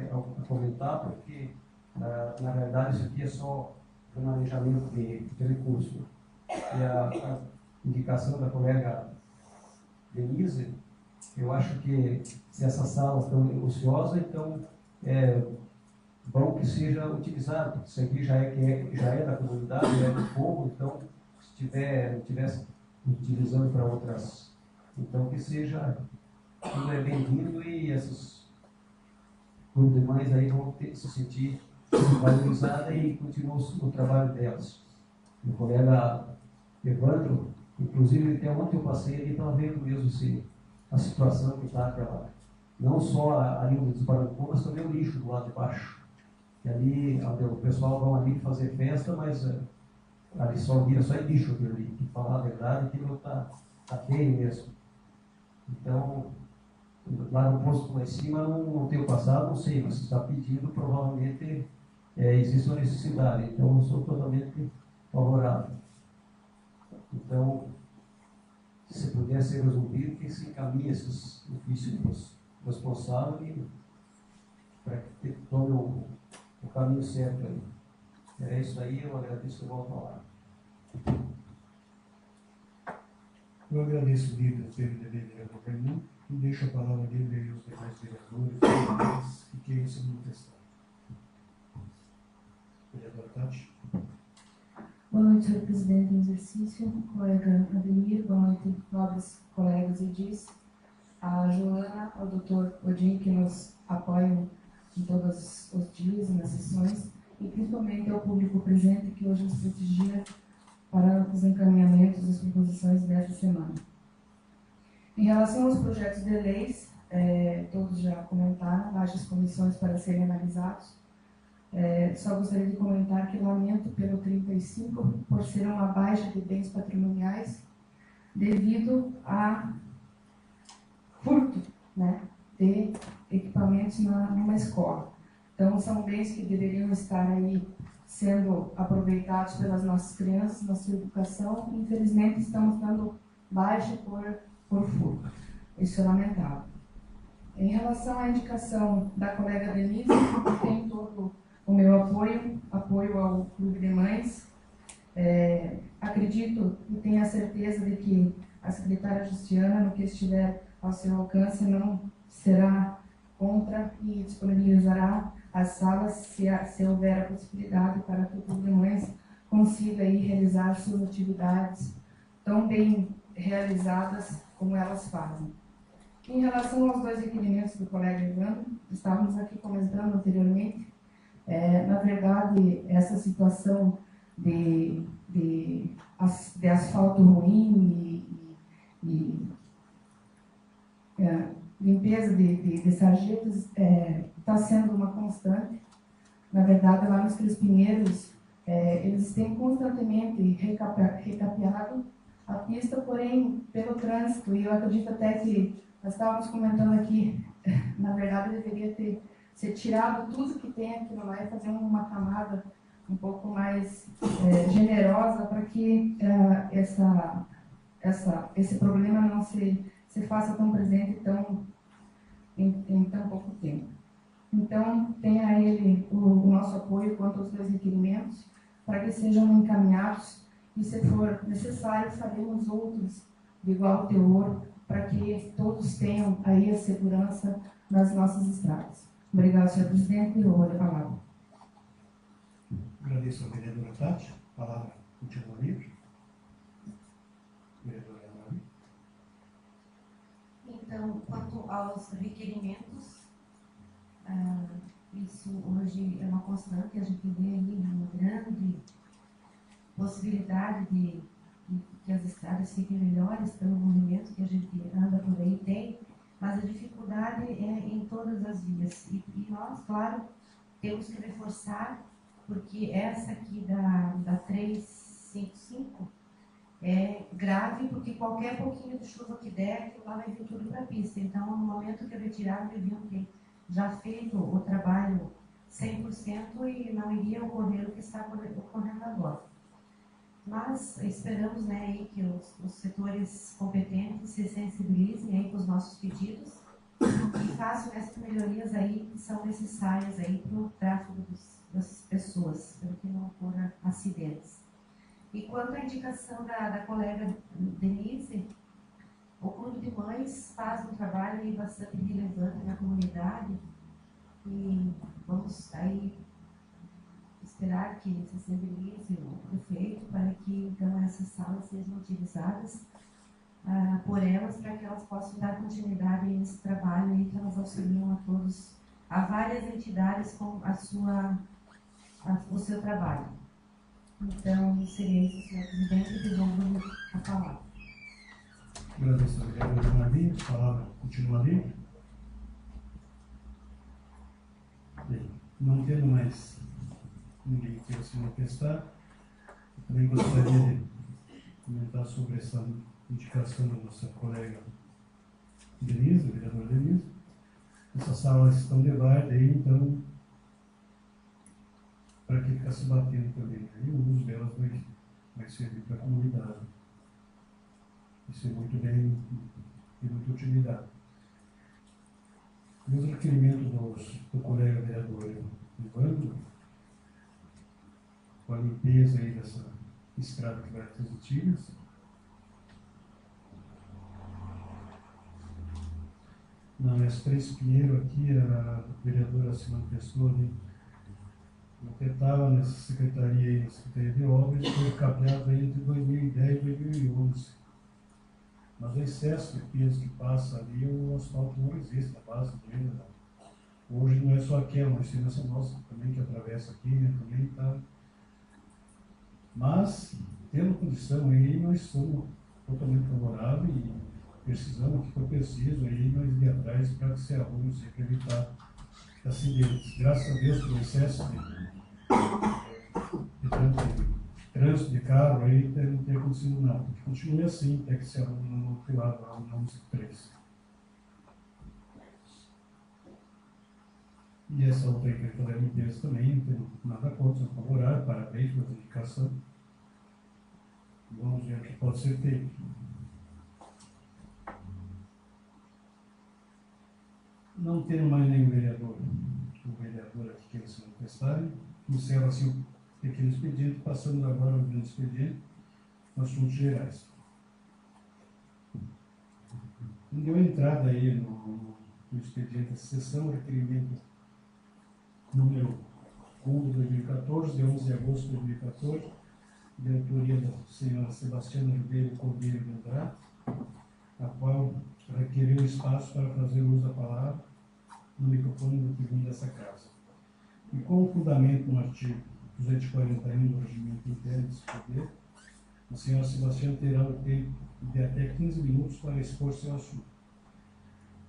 comentar, porque na realidade isso aqui é só planejamento de recurso. E a indicação da colega Denise, eu acho que se essas salas estão ociosas, então é bom que seja utilizado, porque isso aqui já é da comunidade, já é do povo, então se não tivesse utilizando para outras, então que seja, tudo é bem-vindo e Clube de Mães aí vão se sentir valorizadas e continuam o trabalho delas. O colega Evandro, inclusive até ontem eu passei ali, estava vendo mesmo a situação que está aquela, não só a linha dos Barancô, mas também o lixo do lado de baixo. E ali, o pessoal vai ali fazer festa, mas ali só vira só lixo aquilo ali. E falar a verdade, aquilo está feio mesmo. Então, lá no posto lá em cima, não tenho passado, não sei, mas se está pedindo, provavelmente existe uma necessidade. Então, eu sou totalmente favorável. Então, se puder ser resolvido, que se encaminhe esses ofícios dos responsáveis para que tome o caminho certo aí. É isso aí, eu agradeço e volto a falar. Eu agradeço o líder do PMDB, vereador Fernando, e deixo a palavra dele aí aos demais vereadores que queiram se manifestar. Vereador Tati. Boa noite, senhor presidente em exercício, colega Ademir, boa noite, nobres colegas Edis, a Joana, ao doutor Odin, que nos apoiam em todos os dias e nas sessões, e principalmente ao público presente que hoje nos prestigia para os encaminhamentos das proposições desta semana. Em relação aos projetos de leis, todos já comentaram, várias comissões para serem analisados. Só gostaria de comentar que lamento pelo 35 por ser uma baixa de bens patrimoniais devido a furto, né, de equipamentos numa escola. Então, são bens que deveriam estar aí sendo aproveitados pelas nossas crianças na sua educação. Infelizmente, estamos dando baixa por furto. Isso é lamentável. Em relação à indicação da colega Denise, tem todo o meu apoio ao Clube de Mães. Acredito e tenho a certeza de que a secretária Justiana, no que estiver ao seu alcance, não será contra e disponibilizará as salas se houver a possibilidade para que o Clube de Mães consiga aí realizar suas atividades tão bem realizadas como elas fazem. Em relação aos dois requerimentos do colega Evandro, estávamos aqui comentando anteriormente, na verdade, essa situação de asfalto ruim e limpeza de sarjetas está sendo uma constante. Na verdade, lá nos Três Pinheiros, eles têm constantemente recapeado a pista, porém, pelo trânsito, e eu acredito até que nós estávamos comentando aqui, na verdade, deveria ser tirado tudo que tem aquilo lá e fazer uma camada um pouco mais generosa para que esse problema não se faça tão presente em tão pouco tempo. Então, tenha ele o nosso apoio quanto aos dois requerimentos, para que sejam encaminhados e, se for necessário, faremos outros de igual teor, para que todos tenham aí a segurança nas nossas estradas. Obrigado, senhor presidente, e eu vou a palavra. Agradeço ao vereador Tati. A palavra continua livre. Vereadora Ana. Então, quanto aos requerimentos, isso hoje é uma constante, a gente vê aí uma grande possibilidade de que as estradas fiquem melhores pelo movimento que a gente anda por aí tem, mas a dificuldade é em todas as vias. E nós, claro, temos que reforçar, porque essa aqui da 355 é grave, porque qualquer pouquinho de chuva que der, aquilo lá vai vir tudo para a pista. Então, no momento que retiraram, deviam ter já feito o trabalho 100% e não iria ocorrer o que está ocorrendo agora. Mas esperamos, né, aí que os setores competentes se sensibilizem aí com os nossos pedidos e façam essas melhorias aí que são necessárias aí para o tráfego das pessoas, para que não ocorra acidentes. E quanto à indicação da colega Denise, o Clube de Mães faz um trabalho aí bastante relevante na comunidade e vamos aí esperar que se sensibilize o prefeito para que então essas salas sejam utilizadas por elas, para que elas possam dar continuidade nesse trabalho e que elas auxiliam a todos a várias entidades com o seu trabalho. Então, seria isso, senhor presidente, e devolvo a palavra. Agradeço a vereadora Marli, a palavra continua ali. Bem, não tendo mais ninguém que queira se manifestar, eu também gostaria de comentar sobre essa indicação da nossa colega Denise, a vereadora Denise. Essas salas estão de vaga aí, então, para que ficar se batendo também? E o uso delas vai servir para a comunidade. Isso é muito bem e muita utilidade. E os requerimentos do colega vereador Evandro, com a limpeza aí dessa estrada que vai até as antigas. Na S3 Pinheiro aqui, a vereadora se manifestou ali. Eu estava nessa secretaria aí, na Secretaria de Obras, foi capeado aí entre 2010 e 2011. Mas o excesso de peso que passa ali, o asfalto não existe, a base dele. Né? Hoje não é só aquela, nós temos essa nossa também que atravessa aqui, né? Também está. Mas, tendo condição aí, nós somos totalmente favoráveis e precisamos, que for preciso, aí nós ir atrás para que se arrume, para evitar acidentes. Graças a Deus, pelo excesso de trânsito de carro aí, não tem acontecido nada. Continue assim, até que se arrume no outro lado, lá no 3. E essa outra aí que da limpeza também, não tem nada contra, são favoráveis, parabéns pela dedicação. Vamos ver o que pode ser feito. Não tendo mais nenhum vereador ou vereadora que queira se manifestar, encerra assim o pequeno expediente, passando agora ao grande expediente, assuntos gerais. Deu entrada aí no expediente dessa sessão, o requerimento número 1 de 2014, de 11 de agosto de 2014, de autoria da senhora Sebastiana Ribeiro Cordeiro de Andrade, a qual requeriu espaço para fazer uso da palavra no microfone do tribunal dessa casa. E com o fundamento no artigo 241 do regimento interno desse poder, a senhora Sebastiana terá o tempo de até 15 minutos para expor seu assunto.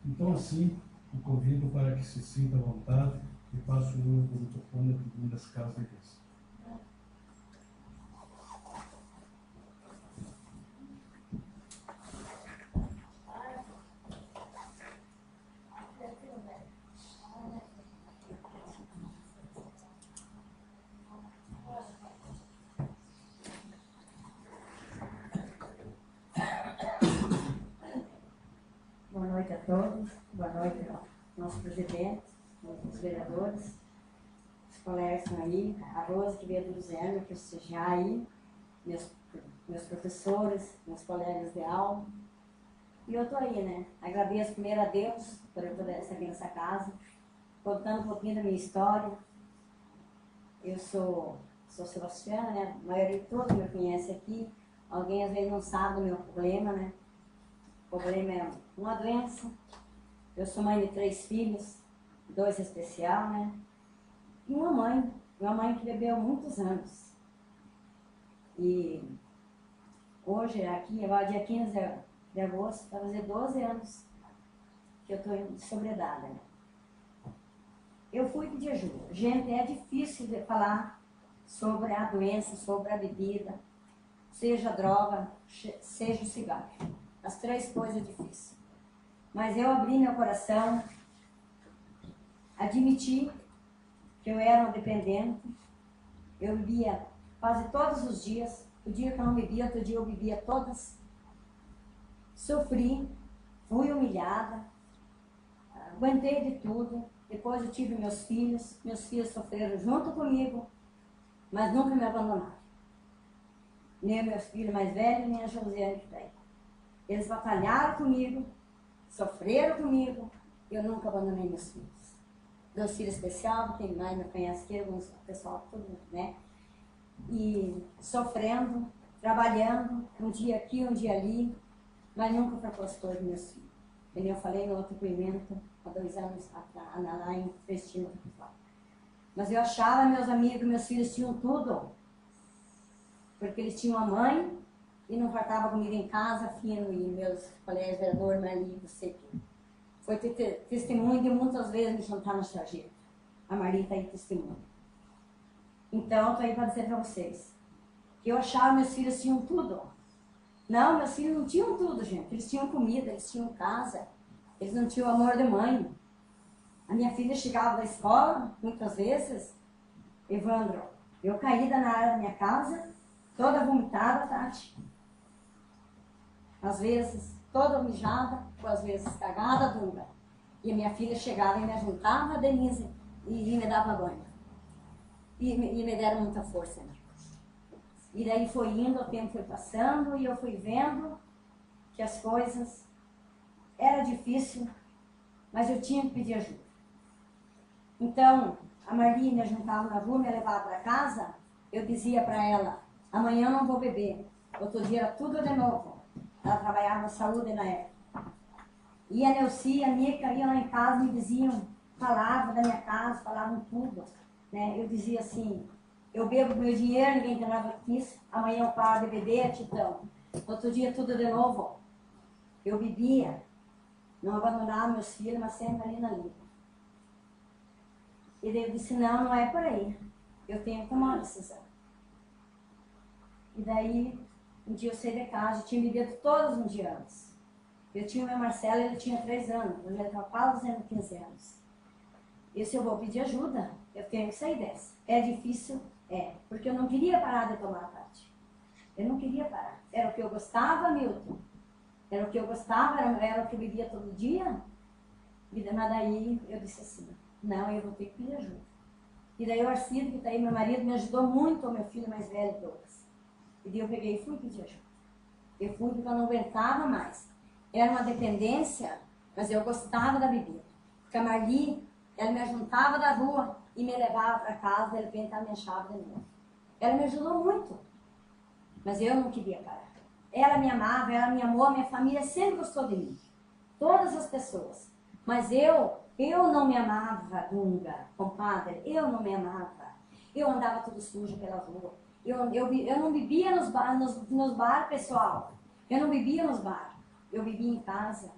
Então, assim, o convido para que se sinta à vontade e faça o uso do microfone do tribunal dessa casa de igreja. Boa noite a todos, boa noite ao nosso presidente, aos vereadores, os colegas que estão aí, a Rose que veio do Luzerno prestigiar aí, meus professores, meus colegas de aula. E eu estou aí, né? Agradeço primeiro a Deus por eu poder estar aqui nessa casa, contando um pouquinho da minha história. Eu sou Sebastiana, né? A maioria de todos me conhece aqui. Alguém às vezes não sabe do meu problema, né? O problema é uma doença. Eu sou mãe de 3 filhos, 2 especial, né? E uma mãe que bebeu muitos anos. E hoje, aqui, agora dia 15 de agosto, vai fazer 12 anos que eu estou de sobriedade, né? Eu fui pedir ajuda. Gente, é difícil de falar sobre a doença, sobre a bebida, seja a droga, seja o cigarro. As 3 coisas difíceis. Mas eu abri meu coração, admiti que eu era uma dependente. Eu bebia quase todos os dias. O dia que eu não bebia, outro dia eu bebia todas. Sofri, fui humilhada, aguentei de tudo. Depois eu tive meus filhos sofreram junto comigo, mas nunca me abandonaram. Nem meus filhos mais velhos, nem a Josiane que está aí. Eles batalharam comigo, sofreram comigo, eu nunca abandonei meus filhos. Meus filhos especiais, quem mais me conhece aqui, alguns pessoal, tudo, né? E sofrendo, trabalhando, um dia aqui, um dia ali, mas nunca para custou de meus filhos. Como eu falei no outro depoimento, há 2 anos lá em Cristina. Mas eu achava, meus amigos, meus filhos tinham tudo. Porque eles tinham a mãe e não faltava comida em casa, fino, e meus colegas, vereador, Marli, você que foi ter testemunho de muitas vezes me juntar no sargento. A Marli está aí testemunho. Então, estou aí para dizer para vocês que eu achava meus filhos tinham tudo. Não, meus filhos não tinham tudo, gente. Eles tinham comida, eles tinham casa, eles não tinham amor de mãe. A minha filha chegava da escola, muitas vezes, Evandro, eu caída na área da minha casa, toda vomitada, Tati. Às vezes, toda mijada, ou às vezes cagada, Dunga. E a minha filha chegava e me juntava, a Denise, e me dava banho. E me deram muita força, né? E daí foi indo, o tempo foi passando, e eu fui vendo que as coisas era difícil, mas eu tinha que pedir ajuda. Então, a Marli me juntava na rua, me levava para casa, eu dizia para ela, amanhã eu não vou beber, outro dia era tudo de novo. Ela trabalhava na saúde na época. E a Neuci e a Nica iam lá em casa e me diziam, falavam da minha casa, falavam tudo. Né? Eu dizia assim, eu bebo meu dinheiro, ninguém tem nada disso, amanhã eu paro de beber, Titão. Outro dia tudo de novo. Eu bebia, não abandonava meus filhos, mas sempre ali na linha. E daí eu disse, não, não é por aí. Eu tenho que tomar uma decisão. E daí, um dia eu saí de casa, eu tinha bebido todos um dia antes. Eu tinha o meu Marcelo, ele tinha 3 anos, eu já estava quase fazendo 15 anos. E se eu vou pedir ajuda, eu tenho que sair dessa. É difícil? É, porque eu não queria parar de tomar, Tati. Eu não queria parar. Era o que eu gostava, Milton. Era o que eu gostava, era o que eu bebia todo dia. E daí eu disse assim, não, eu vou ter que pedir ajuda. E daí o Arcido, que está aí, meu marido, me ajudou muito, o meu filho mais velho, Douglas. E daí eu peguei e fui pedir ajuda. Eu fui porque eu não aguentava mais. Era uma dependência, mas eu gostava da bebida. Porque a Marli, ela me juntava da rua e me levava para casa, de repente ela me achava de novo. Ela me ajudou muito, mas eu não queria parar. Ela me amava, ela me amou, minha família sempre gostou de mim. Todas as pessoas. Mas eu não me amava, Dunga, compadre, eu não me amava. Eu andava tudo sujo pela rua. Eu não bebia nos bar, pessoal. Eu não bebia nos bar. Eu bebia em casa.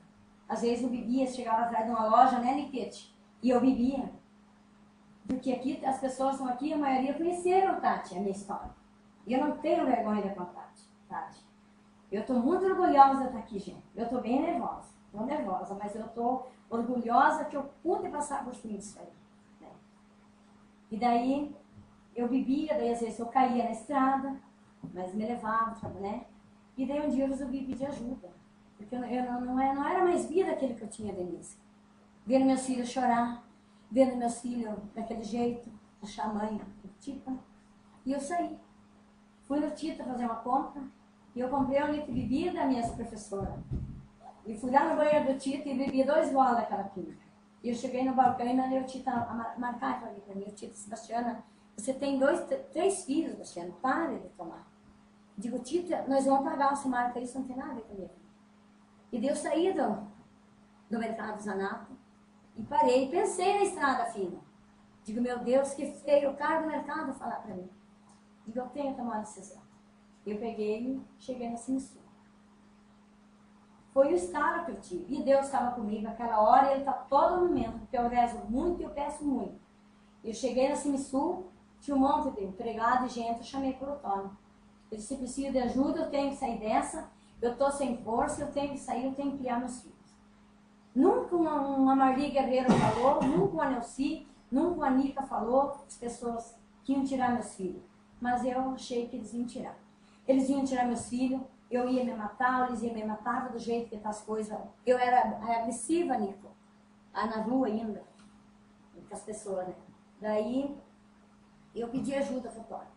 Às vezes eu bebia, chegava atrás de uma loja, né, Niquete? E eu bebia. Porque aqui, as pessoas estão aqui, a maioria conheceram, Tati, a minha história. E eu não tenho vergonha de contar, Tati. Eu estou muito orgulhosa de estar aqui, gente. Eu estou bem nervosa. Estou nervosa, mas eu estou orgulhosa que eu pude passar por tudo isso aí. Né? E daí, eu bebia, daí às vezes eu caía na estrada, mas me levava, né? E daí um dia eu resolvi pedir ajuda. Porque eu não era mais vida aquele que eu tinha, Denise. Vendo meus filhos chorar, vendo meus filhos daquele jeito, achar a mãe Tita. E eu saí. Fui no Tita fazer uma compra, e eu comprei um litro de bebida, minhas professoras. E fui lá no banheiro do Tita e bebi 2 goles daquela pinga. E eu cheguei no balcão e mandei o Tita marcar para mim, o Tita, Sebastiana, você tem 3 filhos, Sebastiana, pare de tomar. Digo, Tita, nós vamos pagar, você marca isso, não tem nada a ver comigo. E daí eu saí do mercado Zanato e parei, pensei na estrada fina. Digo, meu Deus, que feio o cara do mercado falar para mim. Digo, eu tenho que tomar uma decisão. Eu peguei e cheguei na Sinisul. Foi o estado que eu tive. E Deus estava comigo naquela hora e Ele está todo momento, porque eu rezo muito e eu peço muito. Eu cheguei na Sinisul, tinha um monte de empregado e gente, eu chamei por Otônio. Eu disse, se preciso de ajuda, eu tenho que sair dessa, eu estou sem força, eu tenho que sair, eu tenho que criar meus filhos. Nunca uma Marli Guerreiro falou, nunca uma Neuci, nunca uma Nica falou, as pessoas que iam tirar meus filhos. Mas eu achei que eles iam tirar. Eles iam tirar meus filhos, eu ia me matar, eles iam me matar do jeito que tá as coisas. Eu era agressiva, Nico, na rua ainda, com as pessoas, né? Daí, eu pedi ajuda para o Tony.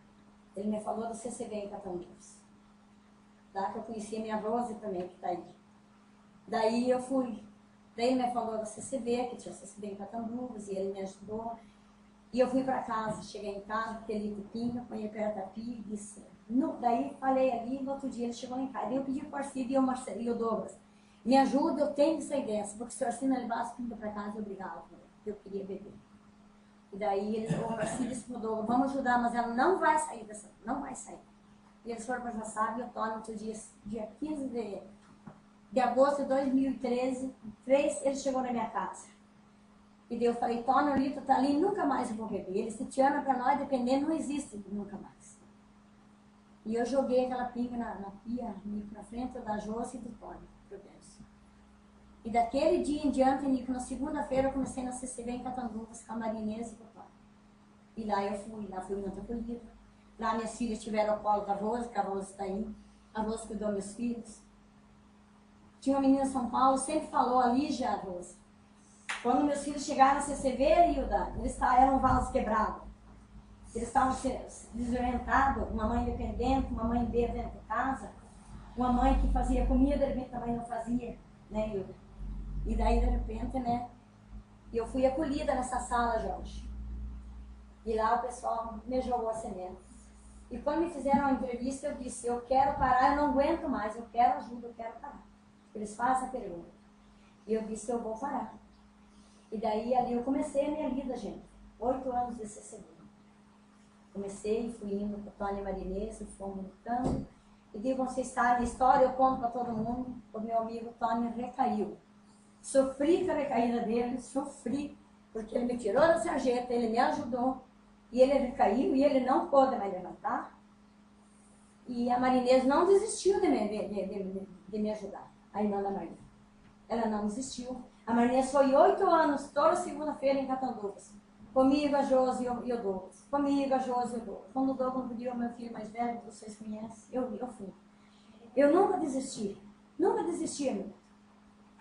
Ele me falou do CCB em Catanduvas. Tá? Que eu conhecia minha Rose também, que está aí. Daí eu fui. Daí ele me falou da CCB, que tinha CCB em Catanduvas, e ele me ajudou. E eu fui para casa, cheguei em casa, aquele pinga, ponhei perto da pia e disse... daí falei ali, no outro dia ele chegou lá em casa. Daí eu pedi para o Arcido e o Douglas. me ajuda, eu tenho que sair dessa, porque se o Orsino levasse comida para casa, eu brigava com ele, eu queria beber. E daí o Orsino disse pro Douglas, vamos ajudar, mas ela não vai sair dessa, não vai sair. E eles foram para Jaçaba e o Tony, outro dia 15 de agosto de 2013, ele chegou na minha casa. E daí eu falei, Tony, o litro tá ali, nunca mais eu vou beber. Ele se Tiana, para nós, dependendo, não existe nunca mais. E eu joguei aquela pinga na pia, Nico, na frente da Josi e do Tony, Prudêncio. E daquele dia em diante, Nico, na segunda-feira, eu comecei na CCV em Catanduvas, com a Marinês e com o Tony. E lá fui muito acolhida. Lá minhas filhas tiveram o colo da Rose, que a Rose está aí. A Rose cuidou dos meus filhos. Tinha uma menina em São Paulo, sempre falou, a Lígia, a Rose. Quando meus filhos chegaram na CCV, Hilda, eles eram vasos quebrados. Eles estavam desorientados, uma mãe independente, uma mãe B dentro de casa, uma mãe que fazia comida, de repente também não fazia, né, Hilda? E daí, de repente, né, eu fui acolhida nessa sala, Jorge. E lá o pessoal me jogou a semente. E quando me fizeram uma entrevista, eu disse, eu quero parar, eu não aguento mais, eu quero ajuda, eu quero parar. Eles fazem a pergunta. E eu disse, eu vou parar. E daí ali eu comecei a minha vida, gente. 8 anos de CCB. Comecei, fui indo com a Tônia Marinês, fomos lutando. E digo, vocês sabem a história, eu conto para todo mundo. O meu amigo Tônia recaiu. Sofri com a recaída dele, sofri, porque ele me tirou da sarjeta, ele me ajudou. E ele recaiu e ele não pôde mais levantar. E a Marinês não desistiu de me ajudar, a irmã da Marinês. Ela não desistiu. A Marinês foi 8 anos, toda segunda-feira em Catanduvas. Comigo, a Josi e o Douglas. Comigo, a Josi e o Douglas. Quando o Douglas pediu ao meu filho mais velho, que vocês conhecem, eu fui. Eu nunca desisti. Nunca desisti, amigo.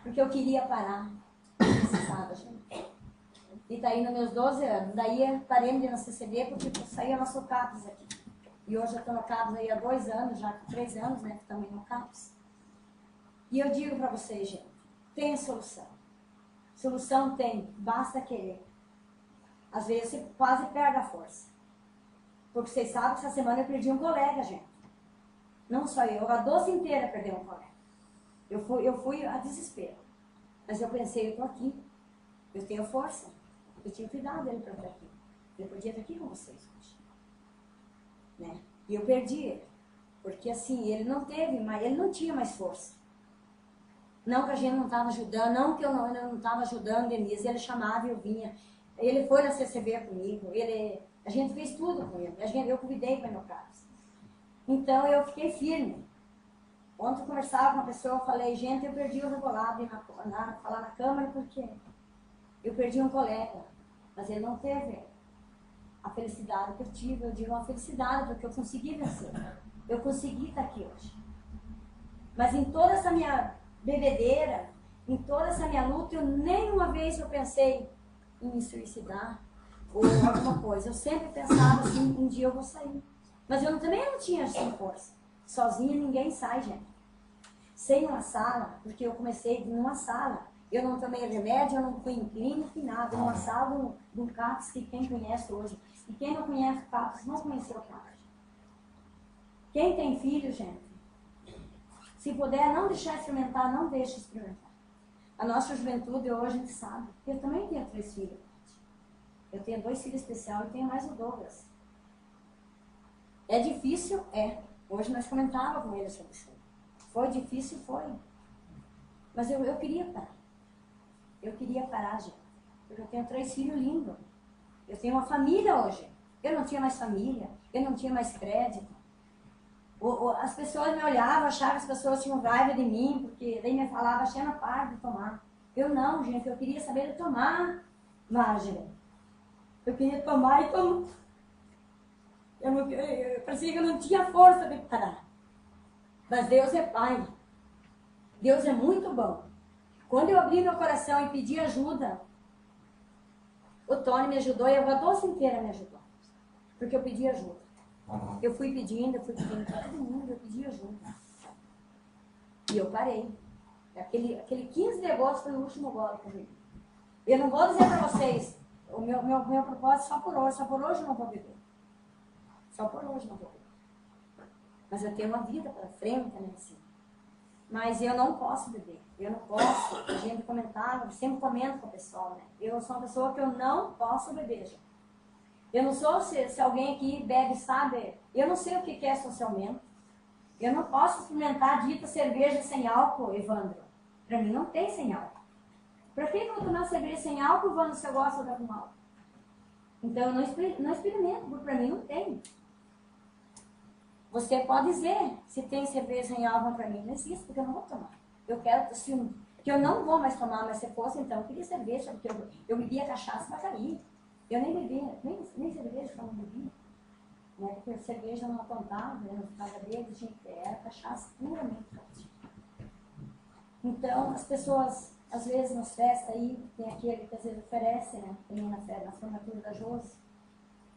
Porque eu queria parar. Precisava, gente. E daí, nos meus 12 anos, daí parei de ir na CCB porque saía nosso CAPES aqui. E hoje eu estou no CAPES aí há 2 anos, já com 3 anos, né, que também no CAPES. E eu digo para vocês, gente, tem solução. Solução tem, basta querer. Às vezes você quase perde a força. Porque vocês sabem que essa semana eu perdi um colega, gente. Não só eu, a doce inteira perdeu um colega. Eu fui a desespero. Mas eu pensei, eu estou aqui. Eu tenho força. Eu tinha cuidado dele para estar aqui. Ele podia estar aqui com vocês hoje. Né? E eu perdi ele. Porque assim, ele não teve mais, ele não tinha mais força. Não que a gente não estava ajudando, não que eu não estava ajudando Denise, ele chamava e eu vinha. Ele foi na CCB comigo, a gente fez tudo com ele, eu cuidei para meu caso. Então eu fiquei firme. Ontem eu conversava com uma pessoa, eu falei, gente, eu perdi o rebolado falar na Câmara porque eu perdi um colega, mas ele não teve a felicidade que eu tive, eu digo uma felicidade porque eu consegui vencer. Eu consegui estar aqui hoje. Mas em toda essa minha bebedeira, em toda essa minha luta, eu nenhuma vez eu pensei em me suicidar ou alguma coisa. Eu sempre pensava assim, um dia eu vou sair. Mas eu também não tinha assim força. Sozinha ninguém sai, gente. Sem uma sala, porque eu comecei numa sala. Eu não tomei remédio, eu não fui em clínica, nada. Numa sala de um CAPES que quem conhece hoje. E quem não conhece o CAPES, não conheceu o CAPES. Quem tem filho, gente, se puder não deixar experimentar, não deixe experimentar. A nossa juventude hoje, a gente sabe. Eu também tenho 3 filhos. Eu tenho 2 filhos especiais e tenho mais o Douglas. É difícil? É. Hoje nós comentávamos com ele sobre isso. Foi difícil? Foi. Mas eu queria parar. Eu queria parar, gente. Porque eu tenho 3 filhos lindos. Eu tenho uma família hoje. Eu não tinha mais família. Eu não tinha mais crédito. As pessoas me olhavam, achavam que as pessoas tinham raiva de mim, porque daí me falava, achei na parte de tomar. Eu não, gente, eu queria saber de tomar, Marjorie. Eu queria tomar e tomar. Eu parecia que eu não tinha força de parar. Mas Deus é Pai. Deus é muito bom. Quando eu abri meu coração e pedi ajuda, o Tony me ajudou e a doce inteira me ajudou. Porque eu pedi ajuda. Eu fui pedindo para todo mundo, eu pedi ajuda. E eu parei. Aquele 15 de agosto foi o último gole que eu bebi. Eu não vou dizer para vocês, o meu propósito só por hoje eu não vou beber. Só por hoje eu não vou beber. Mas eu tenho uma vida para frente, né, assim. Mas eu não posso beber. Eu não posso. A gente comentava, eu sempre comento com o pessoal, né? Eu sou uma pessoa que eu não posso beber, gente. Eu não sou, se alguém aqui bebe, sabe? Eu não sei o que é socialmente. Eu não posso experimentar dita cerveja sem álcool, Evandro. Pra mim não tem sem álcool. Pra que eu vou tomar cerveja sem álcool, Evandro, se eu gosto de dar com álcool? Então eu não experimento, porque pra mim não tem. Você pode dizer se tem cerveja sem álcool pra mim. Não existe, porque eu não vou tomar. Eu quero, assim, que eu não vou mais tomar, mas se fosse, então, eu queria cerveja, porque eu bebia cachaça pra cair. Eu nem bebia, nem cerveja eu não bebia. Né? Porque a cerveja não apontava, eu não ficava bêbado, era cachaça puramente forte. Então, as pessoas, às vezes, nas festas aí, tem aquele que às vezes oferece, né? Tem na formatura da Josi,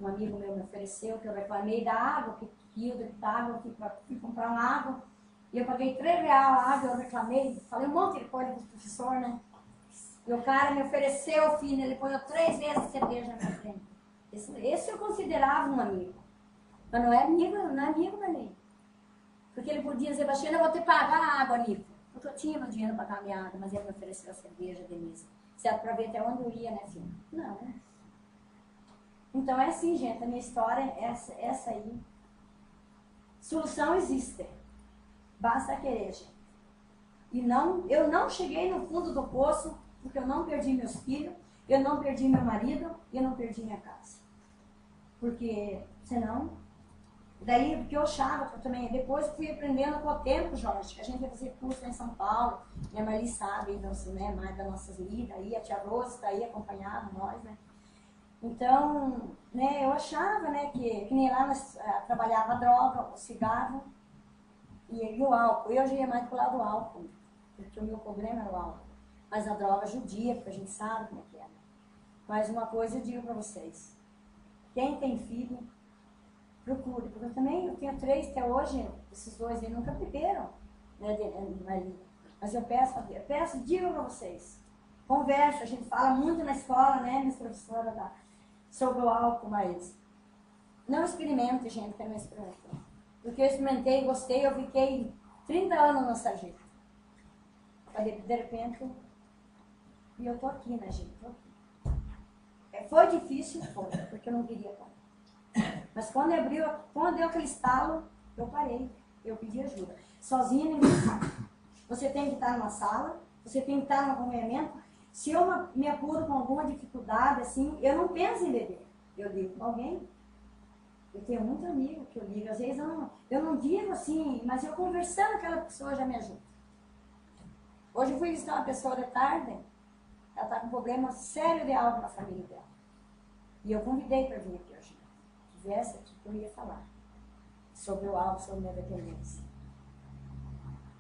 um amigo meu me ofereceu, que eu reclamei da água, que eu de água, fui comprar uma água, e eu paguei R$3 a água, eu reclamei, falei um monte de coisa com o professor, né? E o cara me ofereceu, filho, ele põe 3 vezes a cerveja na minha frente. Esse eu considerava um amigo. Mas não é amigo também. Porque ele podia dizer, Bastiana, eu vou ter que pagar a água, Nico. Porque eu tinha meu dinheiro para pagar minha água, mas ele me ofereceu a cerveja, Denise. Certo, para ver até onde eu ia, né, filho? Não, né? Então é assim, gente, a minha história é essa aí. Solução existe. Basta querer, gente. E eu não cheguei no fundo do poço porque eu não perdi meus filhos, eu não perdi meu marido e eu não perdi minha casa. Porque, senão, daí, porque eu achava que eu também, depois eu fui aprendendo com o tempo, Jorge, que a gente ia fazer curso em São Paulo, minha Marli sabe, né, mais das nossas lidas, aí a tia Rosa está aí acompanhando nós, né. Então, né, eu achava, né, que nem lá nós trabalhava a droga, o cigarro e o álcool. Eu já ia mais pro lado do álcool, porque o meu problema era o álcool. Mas a droga judia, porque a gente sabe como é que é. Mas uma coisa eu digo para vocês, quem tem filho, procure, porque eu tenho 3 até hoje, esses 2 aí nunca beberam, né, mas eu peço, digo para vocês, conversa, a gente fala muito na escola, né, minha professora, sobre o álcool, mas não experimente, gente, que não experimentou. Porque eu experimentei, gostei, eu fiquei 30 anos na sarjeta. De repente, e eu tô aqui, né, gente, tô aqui. Foi difícil, porque eu não queria parar. Mas quando deu aquele estalo, eu parei, eu pedi ajuda. Sozinha ninguém sabe. Você tem que estar numa sala, você tem que estar no acompanhamento. Se eu me apuro com alguma dificuldade, assim, eu não penso em beber. Eu ligo com alguém. Eu tenho muito amigo que eu ligo. Às vezes eu não digo assim, mas eu conversando, aquela pessoa já me ajuda. Hoje eu fui visitar uma pessoa de tarde, ela está com um problema sério de álcool na família dela. E eu convidei para vir aqui hoje. Se tivesse aqui, eu ia falar sobre o álcool, sobre a minha dependência.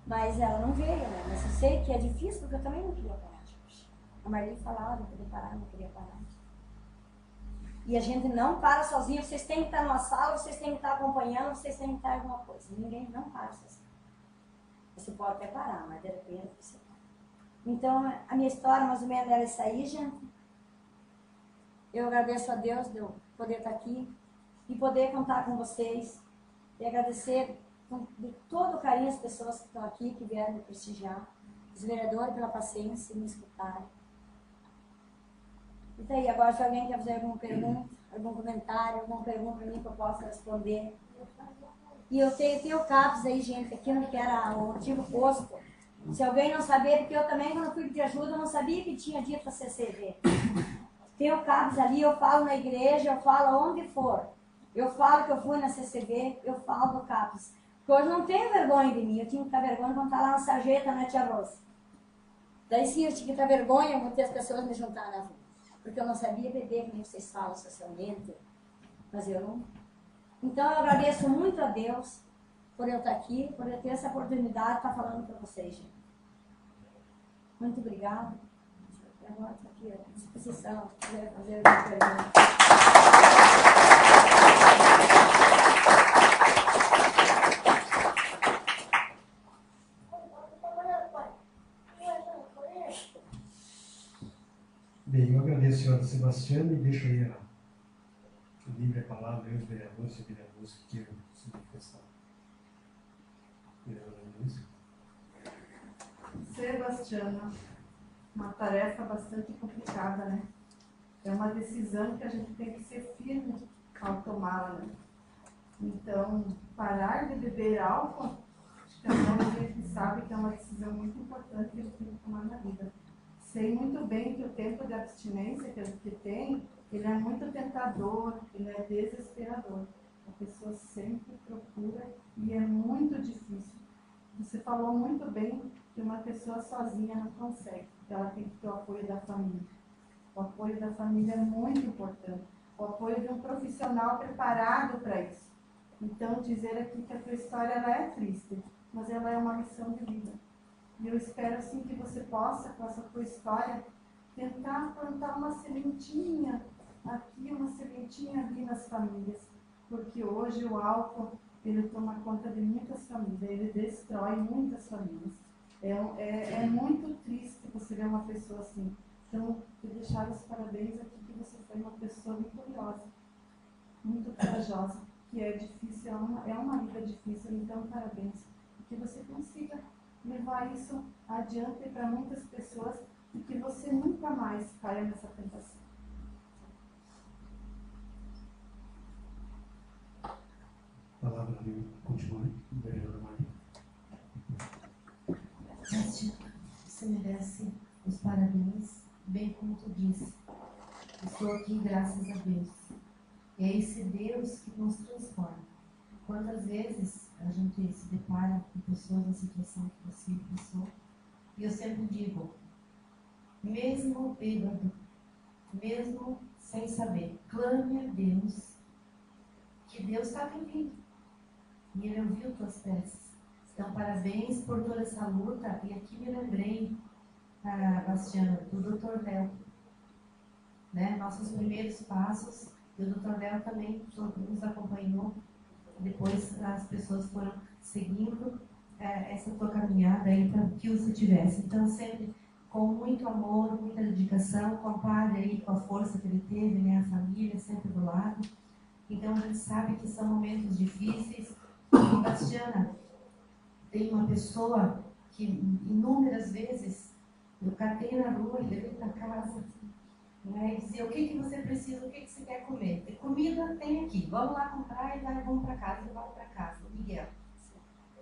Mas ela não veio, né? Mas eu sei que é difícil, porque eu também não queria parar, gente. A Marli falava, não queria parar, não queria parar. E a gente não para sozinho, vocês têm que estar numa sala, vocês têm que estar acompanhando, vocês têm que estar em alguma coisa. Ninguém não para sozinho. Você pode até parar, mas de repente você para. Então, a minha história mais ou menos era isso aí, gente. Eu agradeço a Deus de eu poder estar aqui e poder contar com vocês. E agradecer de todo o carinho as pessoas que estão aqui, que vieram me prestigiar. Os vereadores pela paciência e me escutarem. E daí, agora se alguém quer fazer alguma pergunta, algum comentário, alguma pergunta para mim que eu possa responder. E eu tenho CAPS aí, gente, aqui no que era o antigo posto. Se alguém não saber, porque eu também, quando fui pedir ajuda, eu não sabia que tinha dito a CCV. Tem o CAPS ali, eu falo na igreja, eu falo onde for. Eu falo que eu fui na CCV, eu falo do CAPS. Porque hoje não tenho vergonha de mim, eu tinha que ter vergonha quando estar lá na sarjeta, né, tia Rosa? Daí sim, eu tinha que ter vergonha, muitas pessoas me juntaram na rua. Porque eu não sabia beber, como vocês falam socialmente. Mas eu não. Então eu agradeço muito a Deus por eu estar aqui, por eu ter essa oportunidade de estar falando para vocês, gente. Muito obrigada. Agora estou aqui à disposição, se quiser fazer alguma pergunta. Bem, eu agradeço a senhora Sebastiana e deixo aí a livre palavra aos vereadores e vereadoras que queiram se manifestar. Vereadora Luiz. Bastiana, uma tarefa bastante complicada, né? É uma decisão que a gente tem que ser firme ao tomá-la, né? Então, parar de beber álcool, acho que a gente sabe que é uma decisão muito importante que a gente tem que tomar na vida. Sei muito bem que o tempo de abstinência que a gente tem, ele é muito tentador, ele é desesperador. A pessoa sempre procura e é muito difícil. Você falou muito bem que uma pessoa sozinha não consegue, que ela tem que ter o apoio da família. O apoio da família é muito importante. O apoio de um profissional preparado para isso. Então, dizer aqui que a tua história ela é triste, mas ela é uma lição de vida. E eu espero assim que você possa, com essa tua história, tentar plantar uma sementinha aqui, uma sementinha ali nas famílias. Porque hoje o álcool, ele toma conta de muitas famílias, ele destrói muitas famílias. É muito triste você ver uma pessoa assim. Então, te deixar os parabéns aqui que você foi uma pessoa vitoriosa, muito corajosa, que é difícil, é uma vida difícil, então parabéns. E que você consiga levar isso adiante para muitas pessoas e que você nunca mais caia nessa tentação. Palavra de continua, vereadora Maria. Você merece os parabéns, bem como tu disse. Estou aqui graças a Deus. E é esse Deus que nos transforma. Quantas vezes a gente se depara com pessoas na situação que você passou, e eu sempre digo, mesmo bêbado, mesmo sem saber, clame a Deus, que Deus está vindo. E Ele ouviu tuas preces. Então, parabéns por toda essa luta. E aqui me lembrei, Bastiana, do Dr. Léo. Né? Nossos primeiros passos, e o Dr. Léo também nos acompanhou. Depois as pessoas foram seguindo essa tua caminhada aí para que você tivesse. Então, sempre com muito amor, muita dedicação, com o padre aí, com a força que ele teve, né? A família sempre do lado. Então, a gente sabe que são momentos difíceis. E, Bastiana, tem uma pessoa que inúmeras vezes eu catei na rua e levei para casa, né, e dizia, o que você precisa, o que você quer comer? Tem comida, tem aqui, vamos lá comprar e vamos para casa, e vamos para casa. O Miguel,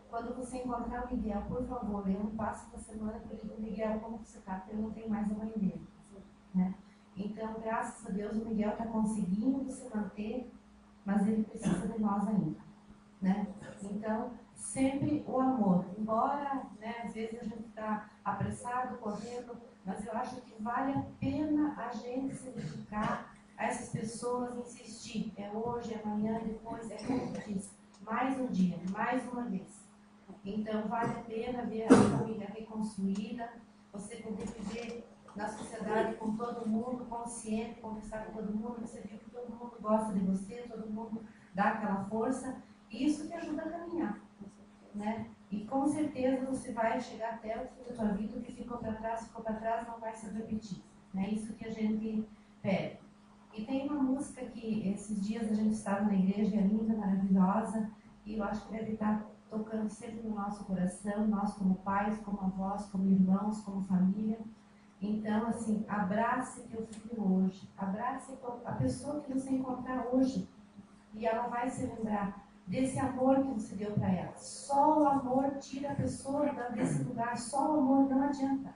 quando você encontrar o Miguel, por favor, eu não passo uma semana para ele, Miguel, como você está? Porque eu não tenho mais a mãe dele, né? Então, graças a Deus, o Miguel está conseguindo se manter, mas ele precisa de nós ainda, né? Então, sempre o amor, embora, né, às vezes a gente está apressado, correndo, mas eu acho que vale a pena a gente se dedicar a essas pessoas, insistir, é hoje, é amanhã, depois, é como tu diz, mais um dia, mais uma vez. Então, vale a pena ver a família reconstruída, você poder viver na sociedade com todo mundo, consciente, conversar com todo mundo, você viu que todo mundo gosta de você, todo mundo dá aquela força, e isso te ajuda a caminhar, né? E com certeza você vai chegar até o fim da tua vida, o que ficou para trás não vai se repetir, né? Isso que a gente pede. E tem uma música que esses dias a gente estava na igreja, é linda, maravilhosa, e eu acho que deve estar tocando sempre no nosso coração, nós como pais, como avós, como irmãos, como família. Então, assim, abrace teu filho hoje, abrace a pessoa que você encontrar hoje, e ela vai se lembrar desse amor que você deu para ela. Só o amor tira a pessoa desse lugar, só o amor não adianta.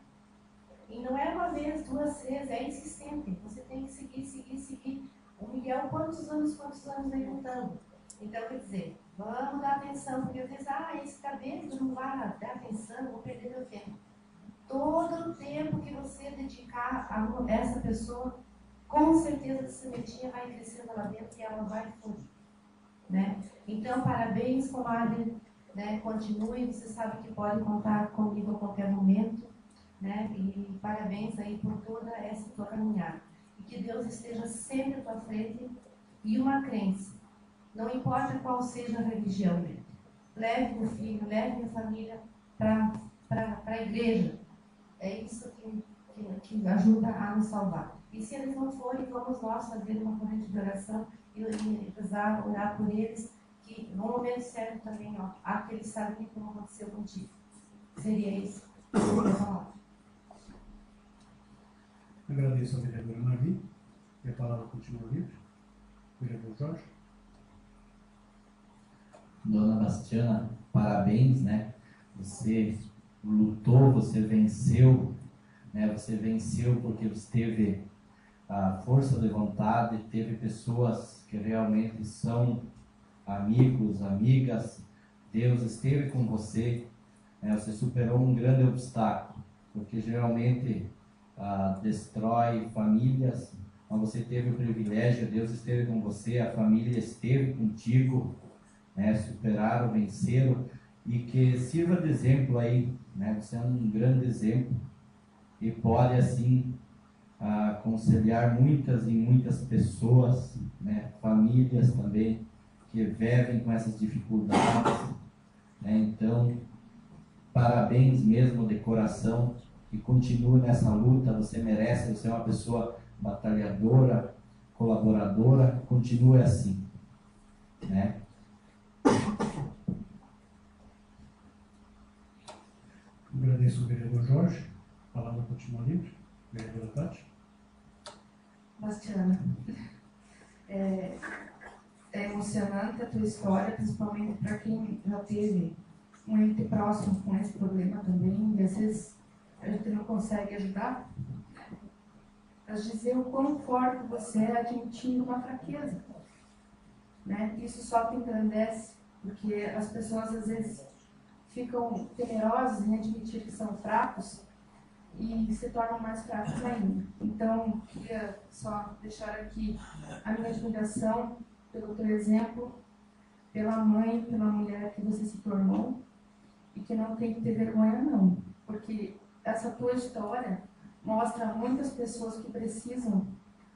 E não é uma vez, duas vezes, é insistente. Você tem que seguir. O Miguel, quantos anos aí lutando? Então, quer dizer, vamos dar atenção, porque às vezes, esse cabelo não vai dar atenção, vou perder meu tempo. Todo o tempo que você dedicar a essa pessoa, com certeza essa sementinha vai crescendo lá dentro e ela vai fluir, né? Então, parabéns, comadre, né? Continue, você sabe que pode contar comigo a qualquer momento, né? E parabéns aí por toda essa tua caminhada. E que Deus esteja sempre à tua frente. E uma crença, não importa qual seja a religião, leve o filho, leve a família para a igreja. É isso que ajuda a nos salvar. E se eles não forem, vamos nós fazer uma corrente de oração e rezar, orar por eles, que no momento certo também, que eles sabem como aconteceu contigo. Seria isso? Agradeço ao vereador Marli. E a palavra continua livre. Vereador Jorge. Dona Bastiana, parabéns, né? Você lutou, você venceu, né? Você venceu porque você teve a força de vontade, teve pessoas que realmente são amigos, amigas. Deus esteve com você, né? Você superou um grande obstáculo, porque geralmente destrói famílias, mas você teve o privilégio, Deus esteve com você, a família esteve contigo, né? Superaram, venceram, e que sirva de exemplo aí, né? Você é um grande exemplo e pode assim aconselhar muitas e muitas pessoas, né? Famílias também que vivem com essas dificuldades, né? Então, parabéns mesmo de coração e continue nessa luta, você merece, você é uma pessoa batalhadora, colaboradora, continue assim, né? Agradeço ao vereador Jorge. A palavra continua livre. Vereadora Tati. Bastiana, é emocionante a tua história, principalmente para quem já teve um ente próximo com esse problema também, e às vezes a gente não consegue ajudar. Mas dizer o quão forte você é admitindo uma fraqueza, né? Isso só te engrandece, porque as pessoas às vezes ficam temerosas em admitir que são fracos e se tornam mais fracos ainda. Então, queria só deixar aqui a minha admiração pelo teu exemplo, pela mãe, pela mulher que você se tornou, e que não tem que ter vergonha não, porque essa tua história mostra a muitas pessoas que precisam,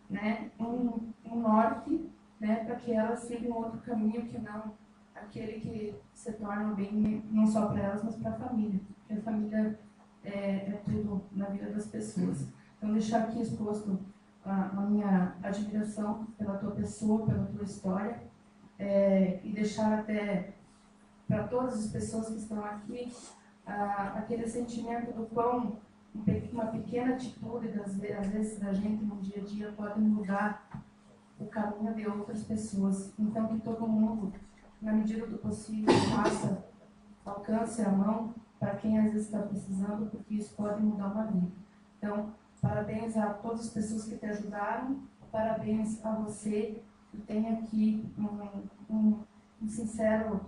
né, um norte, né, para que elas sigam outro caminho que não aquele que se torna bem não só para elas, mas para a família, porque a família é tudo na vida das pessoas. Então, deixar aqui exposto a minha admiração pela tua pessoa, pela tua história, e deixar até para todas as pessoas que estão aqui aquele sentimento do quão uma pequena atitude, às vezes, da gente no dia a dia pode mudar o caminho de outras pessoas. Então, que todo mundo, na medida do possível, alcance a mão para quem às vezes está precisando, porque isso pode mudar uma vida. Então, parabéns a todas as pessoas que te ajudaram, parabéns a você, e tenho aqui uma sincera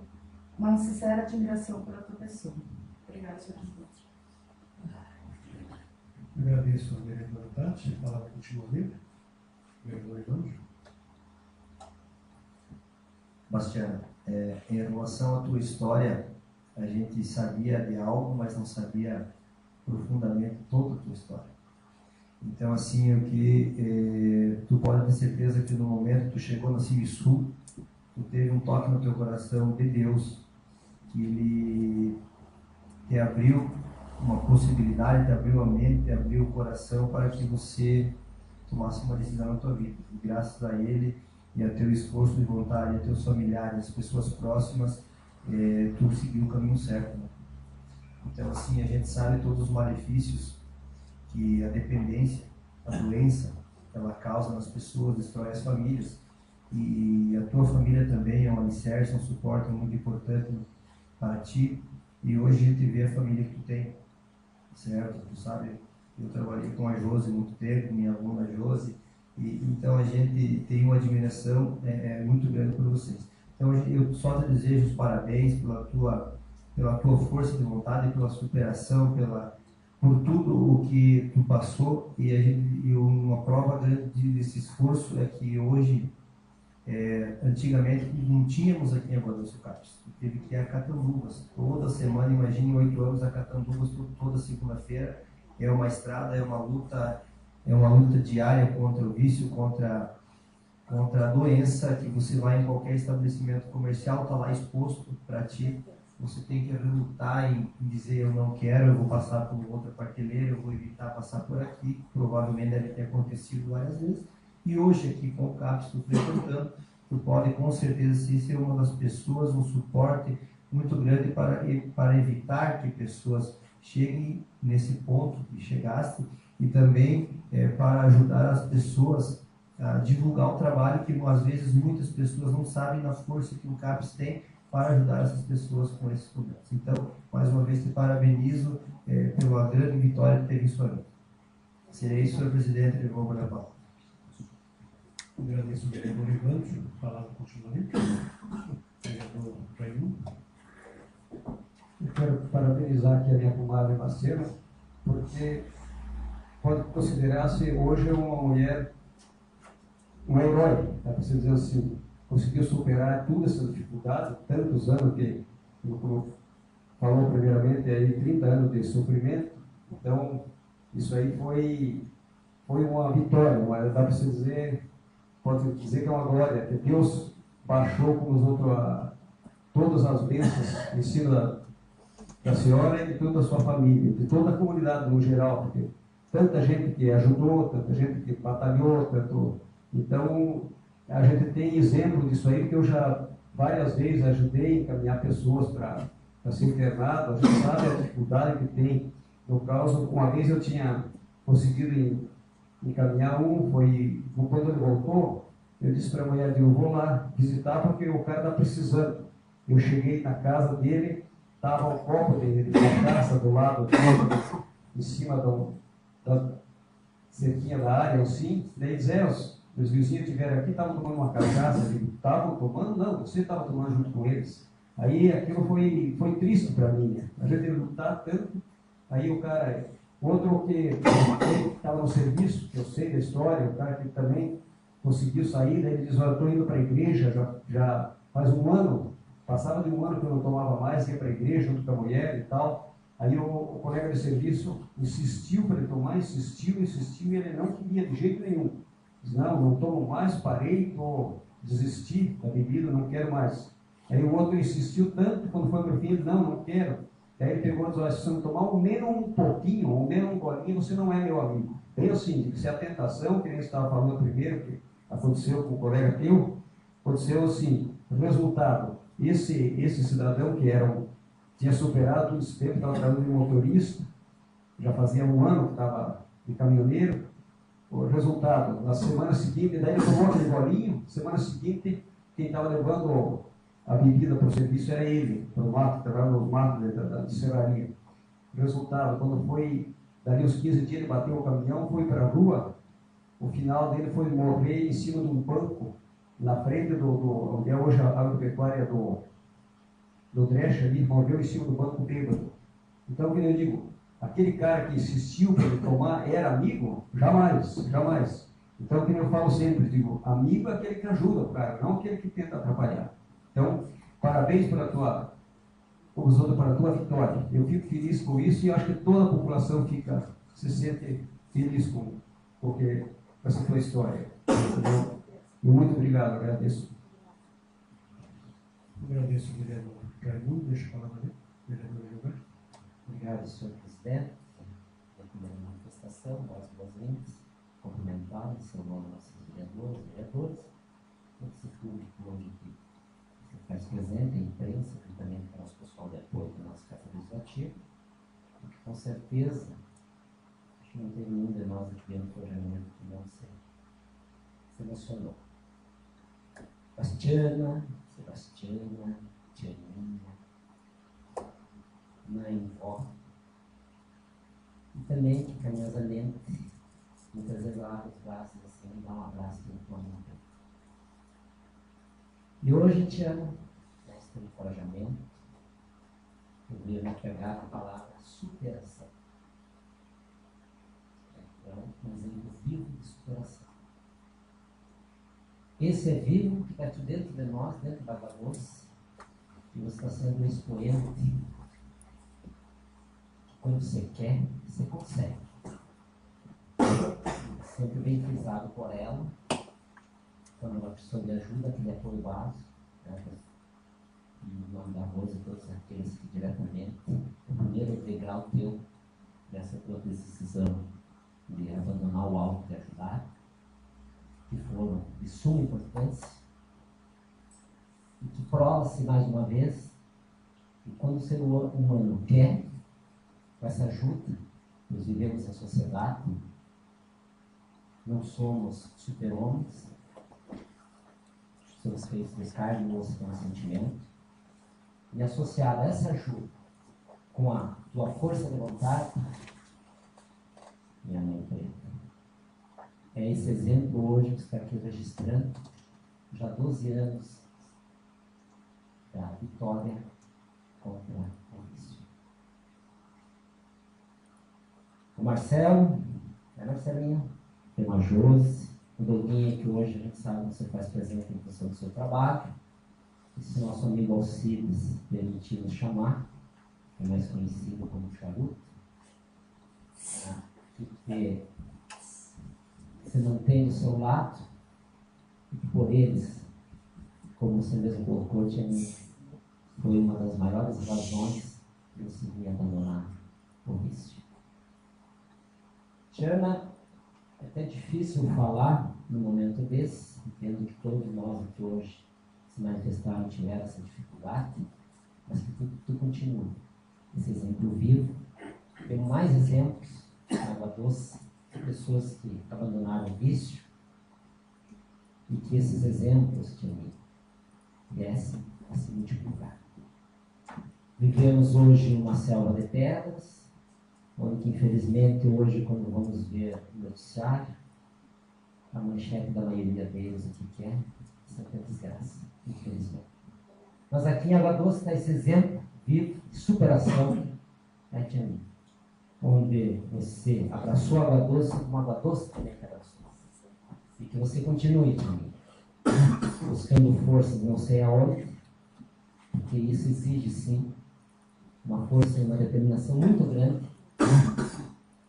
admiração pela tua pessoa. Obrigada, senhor presidente. Agradeço ao vereador Tati. A palavra continua livre. Vereador Evandro. Bastiana, em relação à tua história, a gente sabia de algo, mas não sabia profundamente toda a tua história. Então, assim, o que tu pode ter certeza que no momento que tu chegou na Civisul, tu teve um toque no teu coração de Deus, que Ele te abriu uma possibilidade, te abriu a mente, te abriu o coração para que você tomasse uma decisão na tua vida. E graças a Ele e a teu esforço de vontade, a teus familiares, as pessoas próximas, tu seguiu o caminho certo, né? Então, assim, a gente sabe todos os malefícios que a dependência, a doença, ela causa nas pessoas, destrói as famílias. E a tua família também é um alicerce, um suporte muito importante para ti. E hoje a gente vê a família que tu tem, certo? Tu sabe, eu trabalhei com a Josi há muito tempo, minha aluna Josi, e então a gente tem uma admiração muito grande por vocês. Então eu só te desejo os parabéns pela tua força de vontade, pela superação, por tudo o que tu passou, e uma prova grande desse esforço é que hoje, antigamente não tínhamos aqui em Aguador Carlos, teve que ir a Catanduvas toda semana, imagine 8 anos a Catanduvas toda segunda-feira. É uma estrada, é uma luta diária contra o vício, contra a doença, que você vai em qualquer estabelecimento comercial, está lá exposto para ti. Você tem que lutar em dizer: eu não quero, eu vou passar por outra prateleira, eu vou evitar passar por aqui. Provavelmente deve ter acontecido várias vezes. E hoje aqui com o CAPS, tu frequentando, tu pode com certeza sim, ser uma das pessoas, um suporte muito grande para evitar que pessoas cheguem nesse ponto que chegaste, e também para ajudar as pessoas a divulgar o trabalho que às vezes muitas pessoas não sabem da força que o CAPES tem para ajudar essas pessoas com esses problemas. Então, mais uma vez, te parabenizo pela grande vitória que teve em sua vida. Serei, senhor presidente, de novo na pauta. Agradeço ao vereador Evandro, palavra continuamente. Vereador Raimundo. Eu quero parabenizar aqui a minha comadre Marcela, porque pode considerar-se hoje uma mulher, um herói, dá para dizer assim, conseguiu superar todas essas dificuldades, tantos anos que, como falou primeiramente, aí 30 anos de sofrimento. Então, isso aí foi uma vitória, mas dá para se dizer, pode dizer que é uma glória, que Deus baixou com os outros todas as bênçãos em cima da senhora e de toda a sua família, de toda a comunidade no geral, porque tanta gente que ajudou, tanta gente que batalhou, tanto... Então, a gente tem exemplo disso aí, porque eu já várias vezes ajudei a encaminhar pessoas para ser internado, a gente sabe a dificuldade que tem. No caso, uma vez eu tinha conseguido encaminhar foi quando ele voltou, eu disse para a mulher, eu vou lá visitar porque o cara está precisando. Eu cheguei na casa dele, estava um copo de cachaça do lado, em cima da cerquinha da área, assim, daí os vizinhos estiveram aqui, estavam tomando uma cachaça, eu digo, estavam tomando? Não, você estava tomando junto com eles. Aí aquilo foi triste para mim, né? A gente lutar tanto, aí o cara, outro que estava no serviço, que eu sei da história, o cara que também conseguiu sair, daí ele diz, eu estou indo para a igreja, já faz um ano, passava de um ano que eu não tomava mais, ia para a igreja junto com a mulher e tal. Aí o colega de serviço insistiu para ele tomar, insistiu, e ele não queria de jeito nenhum. Diz, não tomo mais, parei, desisti da bebida, não quero mais. Aí o outro insistiu tanto, quando foi para o fim, ele, não quero. Aí ele pegou e disse, se você não tomar ao menos um pouquinho, ao menos um golinho, você não é meu amigo. Bem assim, se a tentação, que nem você estava falando primeiro, que aconteceu com um colega teu, aconteceu assim, o resultado, esse cidadão que tinha superado todo esse tempo, estava trabalhando de motorista, já fazia um ano que estava de caminhoneiro. O resultado, na semana seguinte, daí ele tomou aquele golinho, semana seguinte, quem estava levando a bebida para o serviço era ele, para o mato, trabalhava nos matos da serraria. O resultado, quando foi, dali uns 15 dias, ele bateu o caminhão, foi para a rua, o final dele foi morrer em cima de um banco, na frente onde é hoje a agropecuária do Dresch, ali, morreu em cima do banco bêbado. Então, como eu digo, aquele cara que insistiu para ele tomar era amigo? Jamais, jamais. Então, como eu falo sempre, digo, amigo é aquele que ajuda o cara, não aquele que tenta atrapalhar. Então, parabéns pela tua vitória. Eu fico feliz com isso e acho que toda a população se sente feliz com essa tua história. E muito obrigado, agradeço. Agradeço ao vereador Raimundo, deixa a palavra dele. Vereador Gilberto. Obrigado, senhor presidente, pela primeira manifestação, das boas-vindas, cumprimentar em seu nome nossos vereadores, todo esse público hoje que se faz presente, a imprensa, também para o nosso pessoal de apoio da nossa Casa Legislativa, porque com certeza, acho que não tem nenhum de nós aqui dentro do projeto que não se emocionou. Sebastiana, Tianinha, mãe, vó, e também que carinhosamente muitas vezes ela abre os braços assim e dá um abraço no tua mão. E hoje te amo, neste encorajamento, eu vejo me pegar a palavra superação. É um exemplo vivo de superação. Esse é vivo que está dentro de nós, dentro da voz, e você está sendo um expoente. Quando você quer, você consegue. Sempre bem frisado por ela, quando ela precisou de ajuda, aquele apoio básico, né? Em nome da Rosa e todos aqueles que diretamente, o primeiro degrau teu, dessa tua decisão de abandonar o alvo de ajudar, que foram de suma importância, e que prova-se mais uma vez que quando o ser humano quer, com essa ajuda, Nós vivemos em sociedade, não somos super-homens, somos feitos de carne, osso e sentimento, e associar essa ajuda com a tua força de vontade, minha mãe preta. É esse exemplo hoje que está aqui registrando, já há 12 anos, da vitória contra o vício. O Marcelo, Marcelinho, tem a Josi, o Doguinha, que hoje a gente sabe que você faz presente em função do seu trabalho, esse nosso amigo Alcides permitiu nos chamar, que é mais conhecido como Charuto, que se mantém do seu lado, e que por eles, como você mesmo colocou, foi uma das maiores razões que eu consegui abandonar o vício. Tiana, é até difícil falar no momento desse, entendo que todos nós aqui hoje se manifestaram, tiveram essa dificuldade, mas que tu continua. Esse exemplo vivo. Tem mais exemplos na Água Doce de pessoas que abandonaram o vício e que esses exemplos, Tiana, viessem a se multiplicar. Vivemos hoje uma selva de pedras, onde que, infelizmente, hoje, quando vamos ver o noticiário, a manchete da maioria deles, o que é? Santa desgraça, infelizmente. Mas aqui em Água Doce está esse exemplo vivo de superação, né, Tia? Onde você abraçou a Água Doce, como a Água Doce também te abraçou. E que você continue, Tia, buscando forças não sei aonde, porque isso exige, sim, uma força e uma determinação muito grande,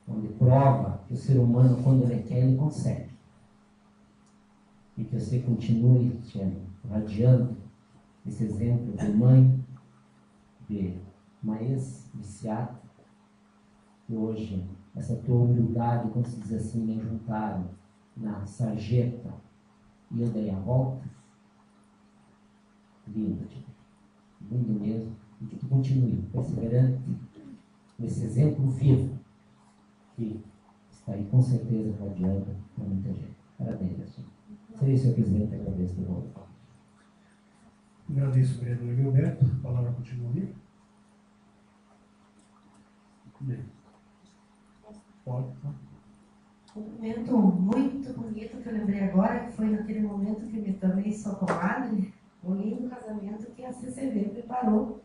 onde prova que o ser humano, quando ele quer, ele consegue. E que você continue, Tia, radiando esse exemplo de mãe, de uma ex-viciada, que hoje, essa tua humildade, como se diz assim, me juntaram na sarjeta e eu dei a volta. Lindo, Tia. Lindo mesmo. E que tu continue perseverante nesse exemplo vivo que está aí com certeza radiando para muita gente. Parabéns, Tia. Seria, senhor presidente, agradeço de novo. Agradeço, vereador Gilberto. A palavra continua ali. Bem. Pode. Um momento muito bonito que eu lembrei agora, que foi naquele momento que me tornei sua comadre, o lindo casamento que a CCV preparou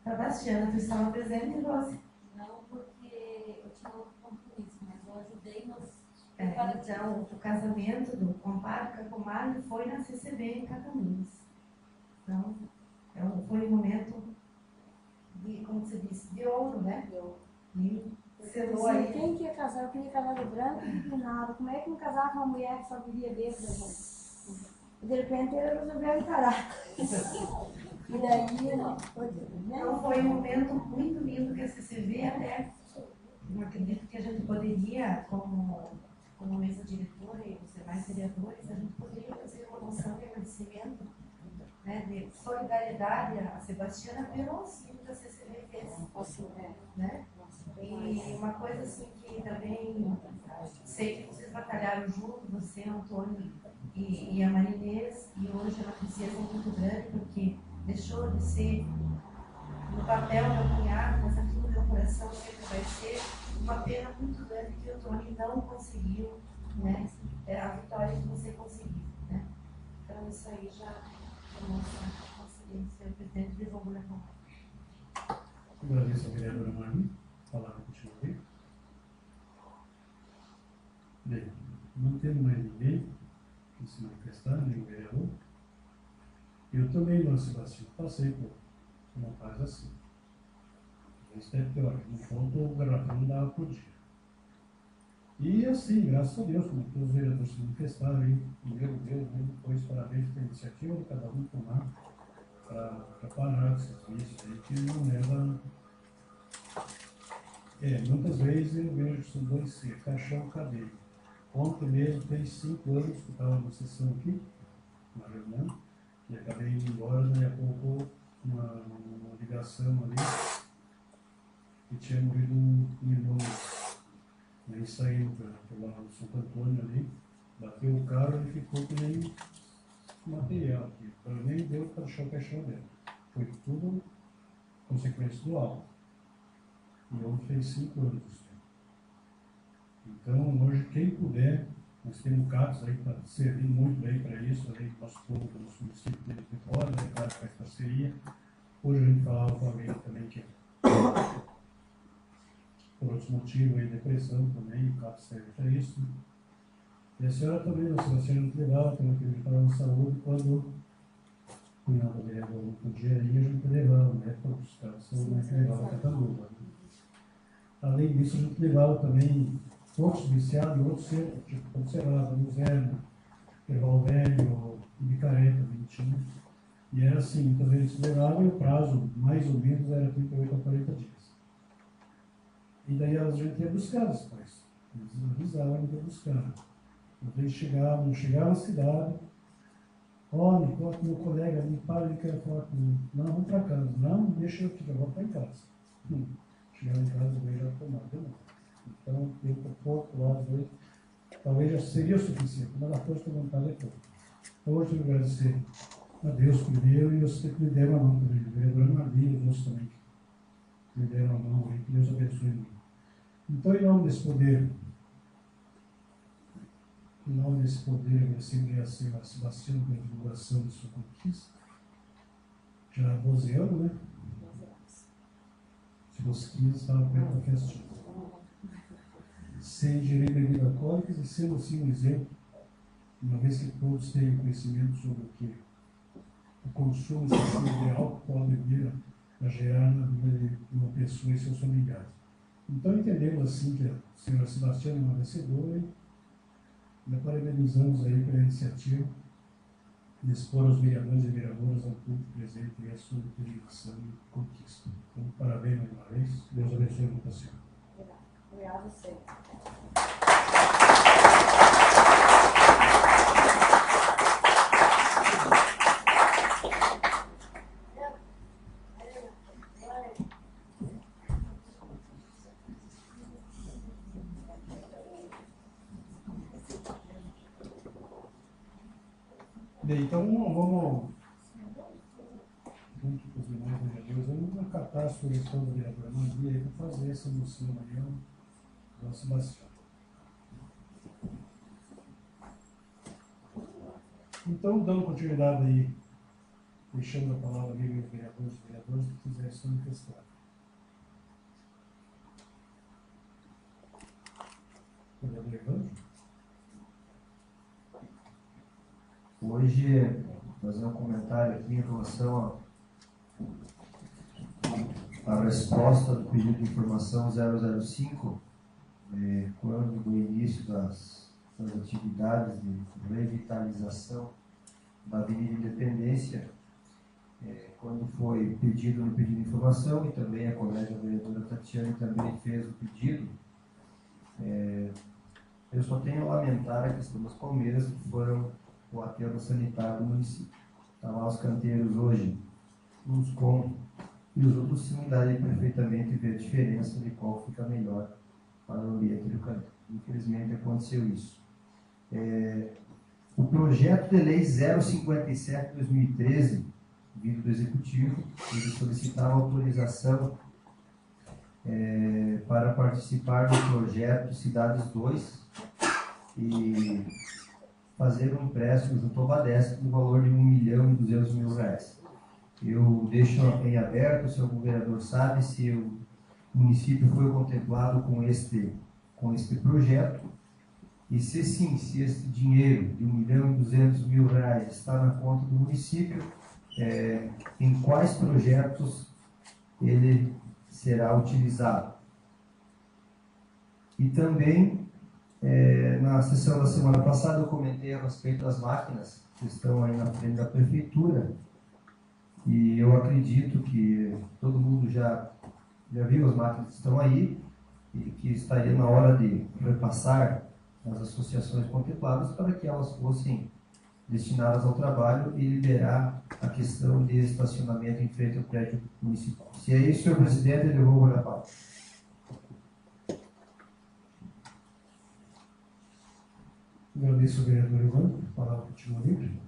para a Bastiana. Tu estava presente, Rose? Não, porque eu tinha outro compromisso, mas eu ajudei nos... Então, o casamento do compadre com a comadre foi na CCB em Cataminhos. Então, foi um momento de, como você disse, de ouro, né? E selou aí. Quem quer casar? Eu queria casar de branco e de nada. Como é que não casar com uma mulher que só vivia dentro da gente? E de repente ele resolveu encarar. E daí, né? Então, foi um momento muito lindo que a CCV até, eu acredito que a gente poderia, como mesa diretora e os demais vereadores, a gente poderia fazer uma moção de agradecimento, né, de solidariedade a Sebastiana pelo auxílio que a CCV fez. Né? E uma coisa assim que também sei que vocês batalharam junto, você, Antônio e a Marinês, e hoje é uma tristeza muito grande, porque deixou de ser no papel meu cunhado, mas aqui no meu coração sempre vai ser uma pena muito grande que o Tony não conseguiu, né, a vitória que você conseguiu, né? Então isso aí já demonstra a consciência, o presidente devolveu na palavra. Agradeço a vereadora Marli. A palavra continua aí. Bem, não tendo mais ninguém que se manifestar, nem o vereador. Eu também, Dona Sebastião, passei por uma fase assim. Isso é teórico, no fundo o garrafão não dava por dia. E assim, graças a Deus, como todos os vereadores se manifestaram, hein? Meu Deus, depois parabéns pela iniciativa de cada um tomar para parar esses vícios aí que não leva. Muitas vezes eu vejo que são dois caixão cadeia. Ontem mesmo tem 5 anos que eu estava numa sessão aqui, uma reunião, e acabei indo embora, daí a pouco uma ligação ali, e tinha morrido um irmão Aí saindo pelo lado do Santo Antônio ali, bateu o carro e ficou que nem material aqui. Então nem deu para deixar o caixão dentro. Foi tudo consequência do álcool. E hoje fez 5 anos isso. Então, hoje, quem puder, nós temos CAPs aí para servir muito bem para isso, aí nosso povo do nosso município de Vitória, né, claro, faz parceria. Hoje a gente falava com alguém também que, por outros motivos, aí, depressão também, o CAP serve para isso. E a senhora também, a senhora não levava, também que a gente falava de saúde, quando o cunhado vereador não podia ir, a gente levava, né, para buscar a saúde, né, que levava a Catanduva. Além disso, a gente levava também outros viciados e outros centros, tipo Conservado, Luzerna, Perval Velho, Ibicareta, Ventinho. E era assim, muitas vezes levava e o prazo, mais ou menos, era 38 a 40 dias. E daí a gente ia buscar depois. Eles avisavam que ia buscar. Às vezes chegavam na cidade, olha, coloca meu colega ali, para, ele quer falar comigo. Não, vamos para casa. Não, deixa eu aqui, eu vou para em casa. Chegava em casa, eu já tomava de novo. Então, eu por pouco lá, talvez já seria o suficiente, mas a força da vontade é pouco. Então, hoje eu quero agradecer a Deus primeiro e você que me deram a mão também, o vereador Maria, os outros também que me deram a mão aí, que Deus abençoe muito. Então, em nome desse poder, minha Assembleia Sebastião, pela divulgação de sua conquista, já há 12 anos, né? Se fosse 15, estava perto da festinha. Sem ingerir bebidas alcoólicas e sendo assim um exemplo, uma vez que todos têm conhecimento sobre o que o consumo excessivo de álcool pode vir a gerar na vida de uma pessoa e seus familiares. Então entendemos assim que a senhora Sebastiana é uma vencedora e a parabenizamos aí pela iniciativa de expor aos vereadores e vereadoras ao público presente e a sua determinação e conquista. Então, parabéns mais uma vez. Deus abençoe muito a senhora. Obrigada a você. Bem, então vamos junto com os demais vereadores, vamos acatar a sugestão da vereadora Maria aí para fazer essa moção aí ao nosso Sebastião. Então, dando continuidade aí, deixando a palavra ali aos vereadores e vereadoras que quiserem se manifestar. Vereador Evandro? Hoje, vou fazer um comentário aqui em relação à resposta do pedido de informação 005, quando do início das atividades de revitalização da Avenida Independência, quando foi pedido no pedido de informação, e também a colega vereadora Tatiane também fez o pedido, eu só tenho a lamentar a questão das palmeiras que foram o aterro sanitário do município. Tá lá os canteiros hoje, uns com e os outros sim, daí perfeitamente ver a diferença de qual fica melhor para o ambiente do canteiro. Infelizmente aconteceu isso. O projeto de lei 057 de 2013, vindo do Executivo, ele solicitava autorização para participar do projeto Cidades 2 e fazer um empréstimo junto ao Badesco no valor de R$1.200.000. Eu deixo em aberto, se algum vereador sabe, se o município foi contemplado com este projeto, e se sim, se este dinheiro de R$1.200.000 está na conta do município, em quais projetos ele será utilizado. E também, na sessão da semana passada, eu comentei a respeito das máquinas que estão aí na frente da prefeitura, e eu acredito que todo mundo já viu as máquinas que estão aí, e que estaria na hora de repassar as associações contempladas para que elas fossem destinadas ao trabalho e liberar a questão de estacionamento em frente ao prédio municipal. Se é isso, senhor presidente, eu devolvo a palavra. Agradeço ao vereador Evandro, a palavra continua livre.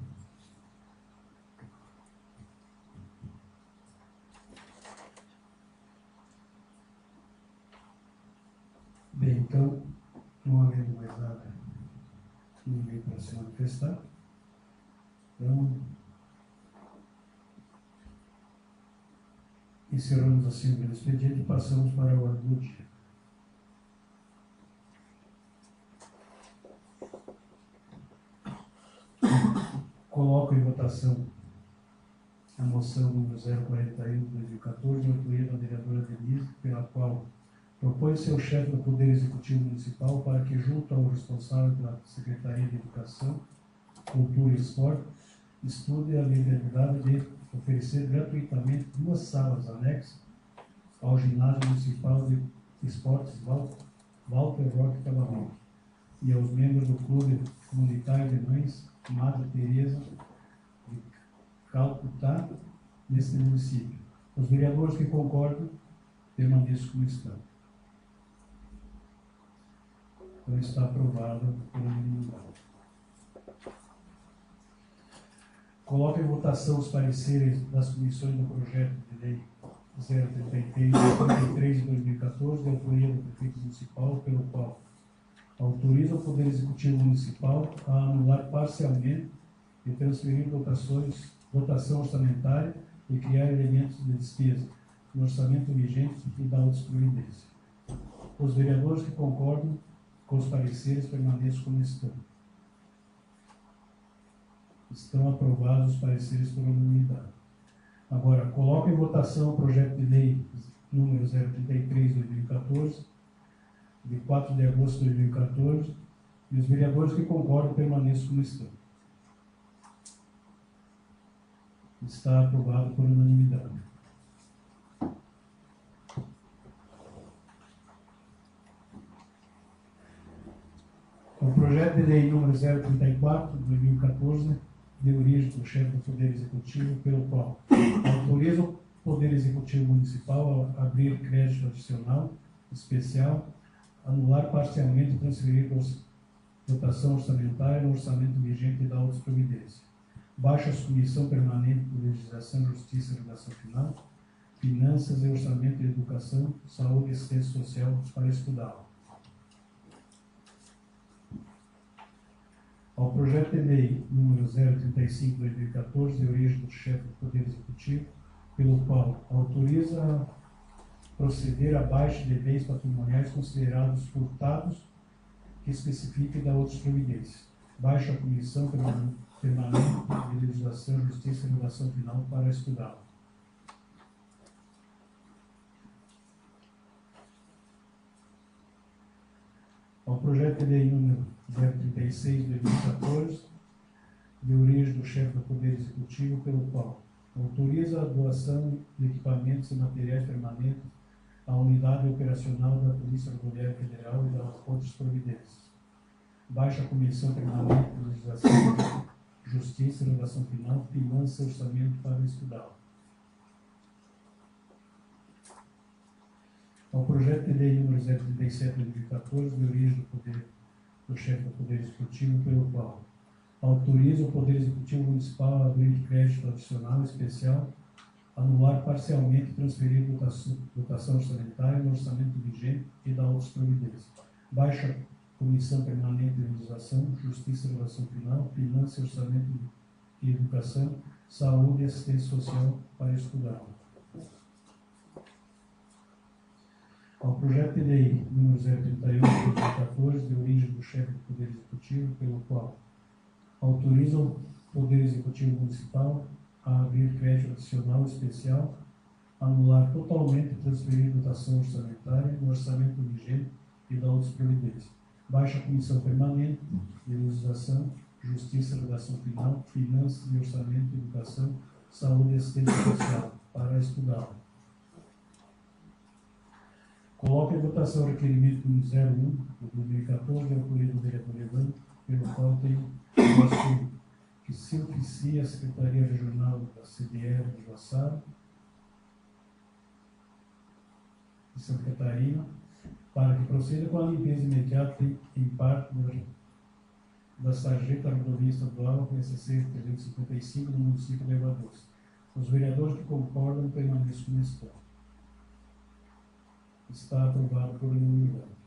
Bem, então, não havendo mais nada, ninguém para se manifestar. Então, encerramos assim o primeiro expediente e passamos para a ordem do dia. Coloco em votação a moção número 041 de 2014, de autoria da vereadora Denise, pela qual propõe-se ao chefe do Poder Executivo Municipal para que, junto ao responsável pela Secretaria de Educação, Cultura e Esporte, estude a viabilidade de oferecer gratuitamente 2 salas anexas ao Ginásio Municipal de Esportes Walter Roque Cavalão e aos membros do Clube Comunitário de Mães Madre Teresa de Calcutá, neste município. Os vereadores que concordam permaneçam como estão. Então está aprovado por unanimidade. Coloco em votação os pareceres das comissões do projeto de lei 033 de 2014, de autoria do prefeito municipal, pelo qual autoriza o Poder Executivo Municipal a anular parcialmente e transferir dotação orçamentária e criar elementos de despesa no orçamento vigente e da outras providências. Os vereadores que concordam com os pareceres permaneçam como estão. Estão aprovados os pareceres por unanimidade. Agora, coloco em votação o projeto de lei número 033 de 2014, de 4 de agosto de 2014, e os vereadores que concordam permaneçam como estão. Está aprovado por unanimidade. O projeto de lei número 034 de 2014, de origem do chefe do Poder Executivo, pelo qual autoriza o Poder Executivo Municipal a abrir crédito adicional especial, anular parcialmente e transferir dotação orçamentária no orçamento vigente e da outras providências. Baixa a Comissão Permanente de Legislação, Justiça e Redação Final, Finanças e Orçamento de Educação, Saúde e Assistência Social para estudá-lo. Ao projeto de lei número 035 de 2014, de origem do chefe do Poder Executivo, pelo qual autoriza a proceder à baixa de bens patrimoniais considerados furtados, que especifique da outras providências. Baixa a Comissão Permanente de Legislação, Justiça e Redação Final para estudá-lo. Ao projeto de lei número 036 de 2014, de origem do chefe do Poder Executivo, pelo qual autoriza a doação de equipamentos e materiais permanentes à unidade operacional da Polícia Rodoviária Federal e das outras providências. Baixa a Comissão Permanente de Legislação, Justiça e Redação Final, Finanças e Orçamento para estudá-lo. Ao projeto de lei número 037 de 2014, de origem do chefe do Poder Executivo, pelo qual autoriza o Poder Executivo Municipal a abrir crédito adicional especial, anular parcialmente e transferir dotação orçamentária no orçamento vigente e da outras providências. Baixa a Comissão Permanente de Legislação, Justiça e Redação Final, Finanças e Orçamento e Educação, Saúde e Assistência Social para estudá-lo. Ao projeto de lei número 038 de 2014, de origem do chefe do Poder Executivo, pelo qual autoriza o Poder Executivo Municipal a abrir crédito adicional especial, anular totalmente e transferir dotação orçamentária no orçamento vigente e da outras providências. Baixa a Comissão Permanente de Legislação, Justiça, Redação Final, Finanças e Orçamento, Educação, Saúde e Assistência Social para estudá-lo. Coloque em votação o requerimento número 01 de 2014, de autoria do vereador Evandro, pelo qual tem o que se oficia a Secretaria Regional da CDR de Juaçara, de Santa Catarina, para que proceda com a limpeza imediata em parte da sarjeta rodovia estadual SC 355 no município de Água Doce. Os vereadores que concordam permaneçam como estão. Está aprovado por unanimidade.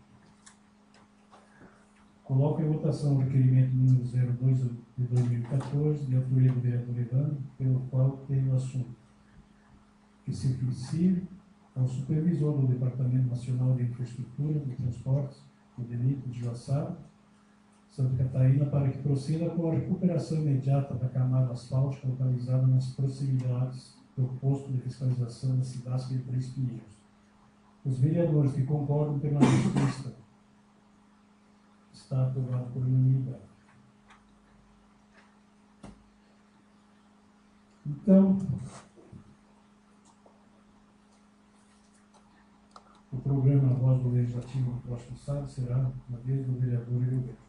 Coloco em votação o requerimento número 02 de 2014, de autoria do vereador Evandro, pelo qual tem o assunto que se oficie ao supervisor do Departamento Nacional de Infraestrutura de Transportes, o DENIT de Joaçaba, Santa Catarina, para que proceda com a recuperação imediata da camada asfáltica localizada nas proximidades do posto de fiscalização da cidade de Três Pinheiros. Os vereadores que concordam permanecem como estão. Está aprovado por unanimidade. Então, o programa Voz do Legislativo no próximo sábado será na vez do vereador Gilberto.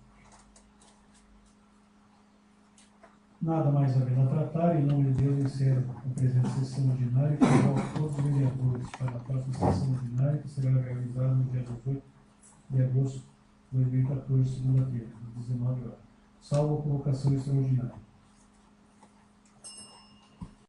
Nada mais haver a tratar, em nome de Deus, encerro a presente sessão ordinária e convoco todos os vereadores para a próxima sessão ordinária, que será realizada no dia 18 de agosto de 2014, segunda-feira, às 19 horas. Salvo a convocação extraordinária.